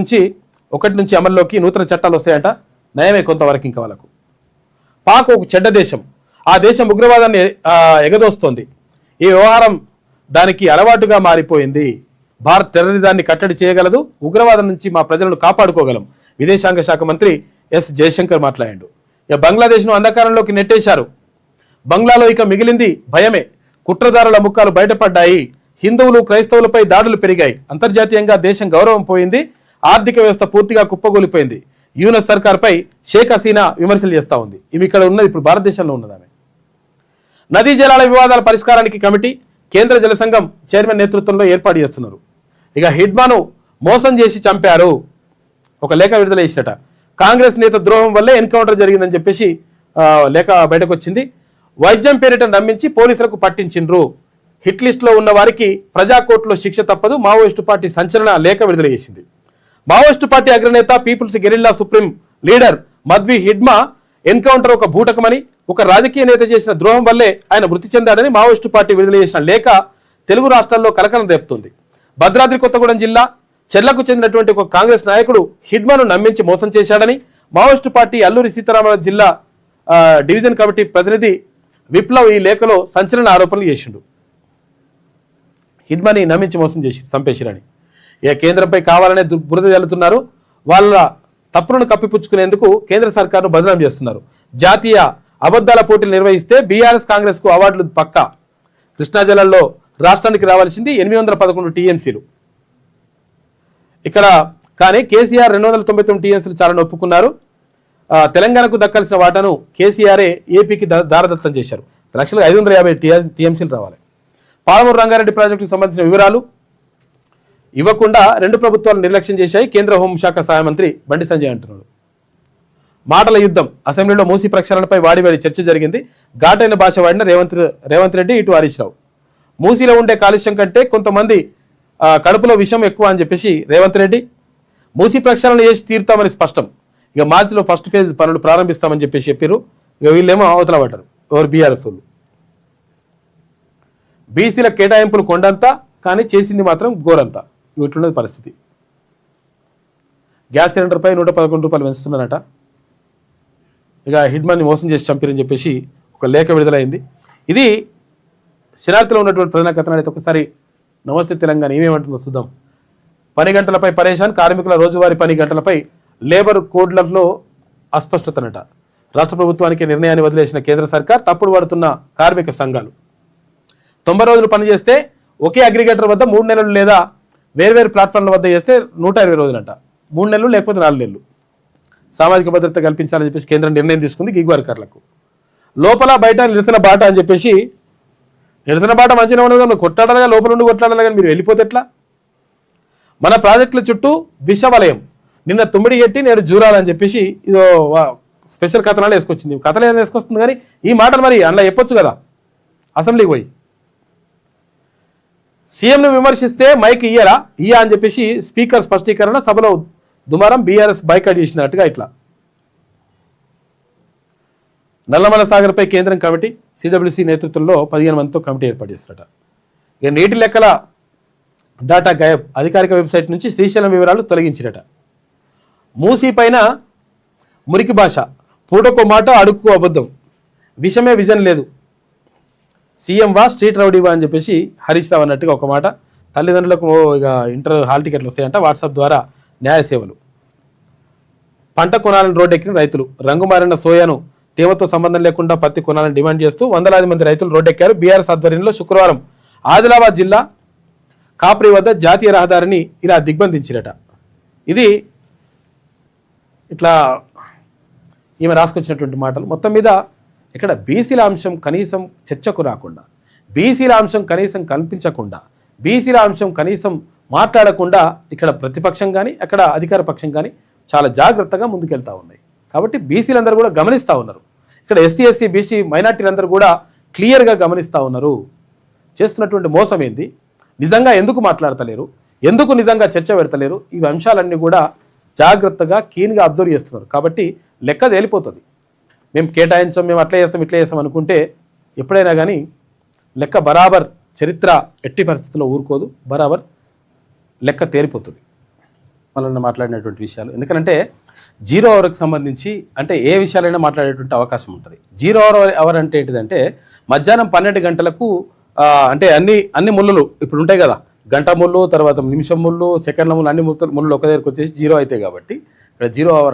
1 నుంచి అమల్లోకి నూతన చట్టాలు వస్తాయంట. నయమే కొంతవరకు ఇంకా వాళ్ళకు. పాక్ ఒక చెడ్డ దేశం. ఆ దేశం ఉగ్రవాదాన్ని ఎగదోస్తోంది. ఈ వ్యవహారం దానికి అలవాటుగా మారిపోయింది. భారత్ టెర్రరిజాన్ని కట్టడి చేయగలదు. ఉగ్రవాదం నుంచి మా ప్రజలను కాపాడుకోగలం. విదేశాంగ శాఖ మంత్రి ఎస్ జయశంకర్ మాట్లాడాడు. ఇక బంగ్లాదేశ్ను అంధకారంలోకి నెట్టేశారు. బంగ్లాలో ఇక మిగిలింది భయమే. కుట్రదారుల ముఖాలు బయటపడ్డాయి. హిందువులు క్రైస్తవులపై దాడులు పెరిగాయి. అంతర్జాతీయంగా దేశం గౌరవం పోయింది. ఆర్థిక వ్యవస్థ పూర్తిగా కుప్పగూలిపోయింది. యూనస్ సర్కార్పై షేక్ హసీనా విమర్శలు చేస్తూ ఉంది. ఇవి ఇక్కడ ఉన్నది, ఇప్పుడు భారతదేశంలో ఉన్నది. ఆమె నదీ జలాల వివాదాల పరిష్కారానికి కమిటీ కేంద్ర జల సంఘం చైర్మన్ నేతృత్వంలో ఏర్పాటు చేస్తున్నారు. ఇక హిడ్మాను మోసం చేసి చంపారు. ఒక లేఖ విడుదల చేసినట. కాంగ్రెస్ నేత ద్రోహం వల్లే ఎన్కౌంటర్ జరిగిందని చెప్పేసి లేఖ బయటకు వచ్చింది. వైద్యం పేరిట నమ్మించి పోలీసులకు పట్టించిండ్రు. హిట్ లిస్టులో ఉన్న వారికి ప్రజాకోర్టులో శిక్ష తప్పదు. మావోయిస్టు పార్టీ సంచలన లేఖ విడుదల చేసింది. మావోయిస్టు పార్టీ అగ్రనేత people's guerrilla supreme leader Madvi Hidma encounter ఒక బూటకమని, ఒక రాజకీయ నేత చేసిన ద్రోహం వల్లే ఆయన మృతి చెందాడని మావోయిస్టు పార్టీ విడుదల చేసిన లేఖ తెలుగు రాష్ట్రాల్లో కలకలం రేపుతుంది. భద్రాద్రి కొత్తగూడెం జిల్లా చెర్లకు చెందినటువంటి ఒక కాంగ్రెస్ నాయకుడు హిడ్మాను నమ్మించి మోసం చేశాడని మావోయిస్టు పార్టీ అల్లూరి సీతారామరాజు జిల్లా డివిజన్ కమిటీ ప్రతినిధి విప్లవ్ ఈ లేఖలో సంచలన ఆరోపణలు చేసిండు. హిడ్మాని నమ్మించి మోసం చేసి చంపేసిరని. ఇక కేంద్రంపై కావాలనే బురద జల్లుతున్నారు. వాళ్ళ తప్పులను కప్పిపుచ్చుకునేందుకు కేంద్ర సర్కారును బదనాం చేస్తున్నారు. జాతీయ అబద్ధాల పోటీలు నిర్వహిస్తే బీఆర్ఎస్ కాంగ్రెస్కు అవార్డులు పక్కా. కృష్ణా జిల్లాలో రాష్ట్రానికి రావాల్సింది 811 టీఎంసీలు. ఇక్కడ కానీ కేసీఆర్ 299 టీఎంసీలు చాలని ఒప్పుకున్నారు. తెలంగాణకు దక్కాల్సిన వాటాను కేసీఆరే ఏపీకి దారదత్తం చేశారు. లక్షలకు 550 టీఎంసీలు రావాలి. పాలమూరు రంగారెడ్డి ప్రాజెక్టుకు సంబంధించిన వివరాలు ఇవ్వకుండా రెండు ప్రభుత్వాలు నిర్లక్ష్యం చేశాయి కేంద్ర హోంశాఖ సహాయ మంత్రి బండి సంజయ్ అంటున్నాడు. మాటల యుద్ధం. అసెంబ్లీలో మూసీ ప్రక్షాళనపై వాడి చర్చ జరిగింది. ఘాటైన భాష వాడిన రేవంత్ రెడ్డి, ఇటు హరీష్ రావు. మూసీలో ఉండే కాలుష్యం కంటే కొంతమంది కడుపులో విషం ఎక్కువ అని చెప్పేసి రేవంత్ రెడ్డి. మూసీ ప్రక్షాళన చేసి తీరుతామని స్పష్టం. ఇక మార్చిలో ఫస్ట్ ఫేజ్ పనులు ప్రారంభిస్తామని చెప్పేసి చెప్పారు. ఇక వీళ్ళేమో అవతల పడ్డారు. ఎవరు బీఆర్ఎస్ వాళ్ళు. బీసీల కేటాయింపులు కొండంతా, కానీ చేసింది మాత్రం ఘోరంతా. ఇట్లున్నది పరిస్థితి. గ్యాస్ సిలిండర్పై 111 రూపాయలు పెంచుతున్నారట. ఇక హిడ్మన్ని మోసం చేసి చంపారని చెప్పేసి ఒక లేఖ విడుదలైంది. ఇది శనార్థిలో ఉన్నటువంటి ప్రధాన కథనం. అయితే ఒకసారి నమస్తే తెలంగాణ ఏమేమంటుందో చూద్దాం. పని గంటలపై పరేషాన్. కార్మికుల రోజువారీ పని గంటలపై లేబర్ కోడ్లలో అస్పష్టతనట. రాష్ట్ర ప్రభుత్వానికి నిర్ణయాన్ని వదిలేసిన కేంద్ర సర్కార్ తప్పుడు పడుతున్న కార్మిక సంఘాలు. 90 రోజులు పనిచేస్తే ఒకే అగ్రిగేటర్ వద్ద 3 నెలలు లేదా వేర్వేరు ప్లాట్ఫామ్ల వద్ద చేస్తే 120 రోజులంట. 3 నెలలు లేకపోతే 4 నెలలు. సామాజిక భద్రత కల్పించాలని చెప్పేసి కేంద్రం నిర్ణయం తీసుకుంది గిగ్ వర్కర్లకు. లోపల బయట నిరసన బాట అని చెప్పేసి, నిరసన బాట మంచిగా ఉండదు, కొట్టాడగా లోపల ఉండి కొట్లాడాలి, కానీ మీరు వెళ్ళిపోతే ఎట్లా? మన ప్రాజెక్టుల చుట్టూ విషవలయం. నిన్న తుమ్మిడి ఎట్టి నేడు జూరాలని చెప్పేసి ఇదో స్పెషల్ కథనాలు వేసుకొచ్చింది. కథలు ఏమైనా వేసుకొస్తుంది, కానీ ఈ మాటలు మరి అందులో చెప్పొచ్చు కదా అసెంబ్లీకి పోయి. సీఎంను విమర్శిస్తే మైక్ ఇయ్యరా అని చెప్పేసి స్పీకర్ స్పష్టీకరణ. సభలో దుమారం. బీఆర్ఎస్ బైకాట్ చేసినట్టుగా ఇట్లా. నల్లమల సాగర్పై కేంద్రం కమిటీ. సిడబ్ల్యూసీ నేతృత్వంలో 15 మందితో కమిటీ ఏర్పాటు చేస్తారట. ఇక నీటి లెక్కల డాటా గాయబ్. అధికారిక వెబ్సైట్ నుంచి శ్రీశైలం వివరాలు తొలగించినట. మూసీ పైన మురికి భాష. పూటకో మాట, అడుక్కు అబద్ధం. విషమే విజన్ లేదు. సీఎం వా స్ట్రీట్ రౌడీవా అని చెప్పేసి హరీష్ రావు అన్నట్టుగా ఒక మాట. తల్లిదండ్రులకు ఇక ఇంటర్ హాల్ టికెట్లు వస్తాయంట. వాట్సాప్ ద్వారా న్యాయ సేవలు. పంట కొనాలని రోడ్డెక్కిన రైతులు. రంగు మారిన సోయాను తేమతో సంబంధం లేకుండా పత్తి కొనాలని డిమాండ్ చేస్తూ వందలాది మంది రైతులు రోడ్డెక్కారు. బీఆర్ఎస్ ఆధ్వర్యంలో శుక్రవారం ఆదిలాబాద్ జిల్లా కాప్రీ వద్ద జాతీయ రహదారిని ఇలా దిగ్బంధించిరట. ఇది ఇట్లా ఈమె రాసుకొచ్చినటువంటి మాటలు. మొత్తం మీద ఇక్కడ బీసీల అంశం కనీసం చర్చకు రాకుండా, బీసీల అంశం కనీసం కనిపించకుండా, బీసీల అంశం కనీసం మాట్లాడకుండా ఇక్కడ ప్రతిపక్షం కానీ అక్కడ అధికార పక్షం కానీ చాలా జాగ్రత్తగా ముందుకెళ్తూ ఉన్నాయి. కాబట్టి బీసీలందరూ కూడా గమనిస్తూ ఉన్నారు. ఇక్కడ ఎస్సీ, ఎస్సీ, బీసీ మైనార్టీలందరూ కూడా క్లియర్గా గమనిస్తూ ఉన్నారు. చేస్తున్నటువంటి మోసం ఏంది, నిజంగా ఎందుకు మాట్లాడతలేరు, ఎందుకు నిజంగా చర్చ పెడతలేరు, ఈ అంశాలన్నీ కూడా జాగ్రత్తగా కీన్గా అబ్జర్వ్ చేస్తున్నారు. కాబట్టి లెక్క తేలిపోతుంది. మేము కేటాయించాం, మేము అట్లా చేస్తాం, ఇట్లా చేస్తాం అనుకుంటే ఎప్పుడైనా కానీ లెక్క బరాబర్, చరిత్ర ఎట్టి పరిస్థితుల్లో ఊరుకోదు, బరాబర్ లెక్క తేలిపోతుంది. మనల్ని మాట్లాడినటువంటి విషయాలు. ఎందుకంటే 0 అవర్కి సంబంధించి అంటే ఏ విషయాలైనా మాట్లాడేటువంటి అవకాశం ఉంటుంది. 0 అవర్ అంటే ఏంటిదంటే మధ్యాహ్నం 12 గంటలకు అంటే అన్ని ముళ్ళు ఇప్పుడు ఉంటాయి కదా, గంట ముళ్ళు, తర్వాత నిమిషం ముళ్ళు, సెకండ్ల ముళ్ళు, అన్ని ముళ్ళు ఒక దగ్గరికి వచ్చేసి 0 అవుతాయి. కాబట్టి ఇక్కడ 0 అవర్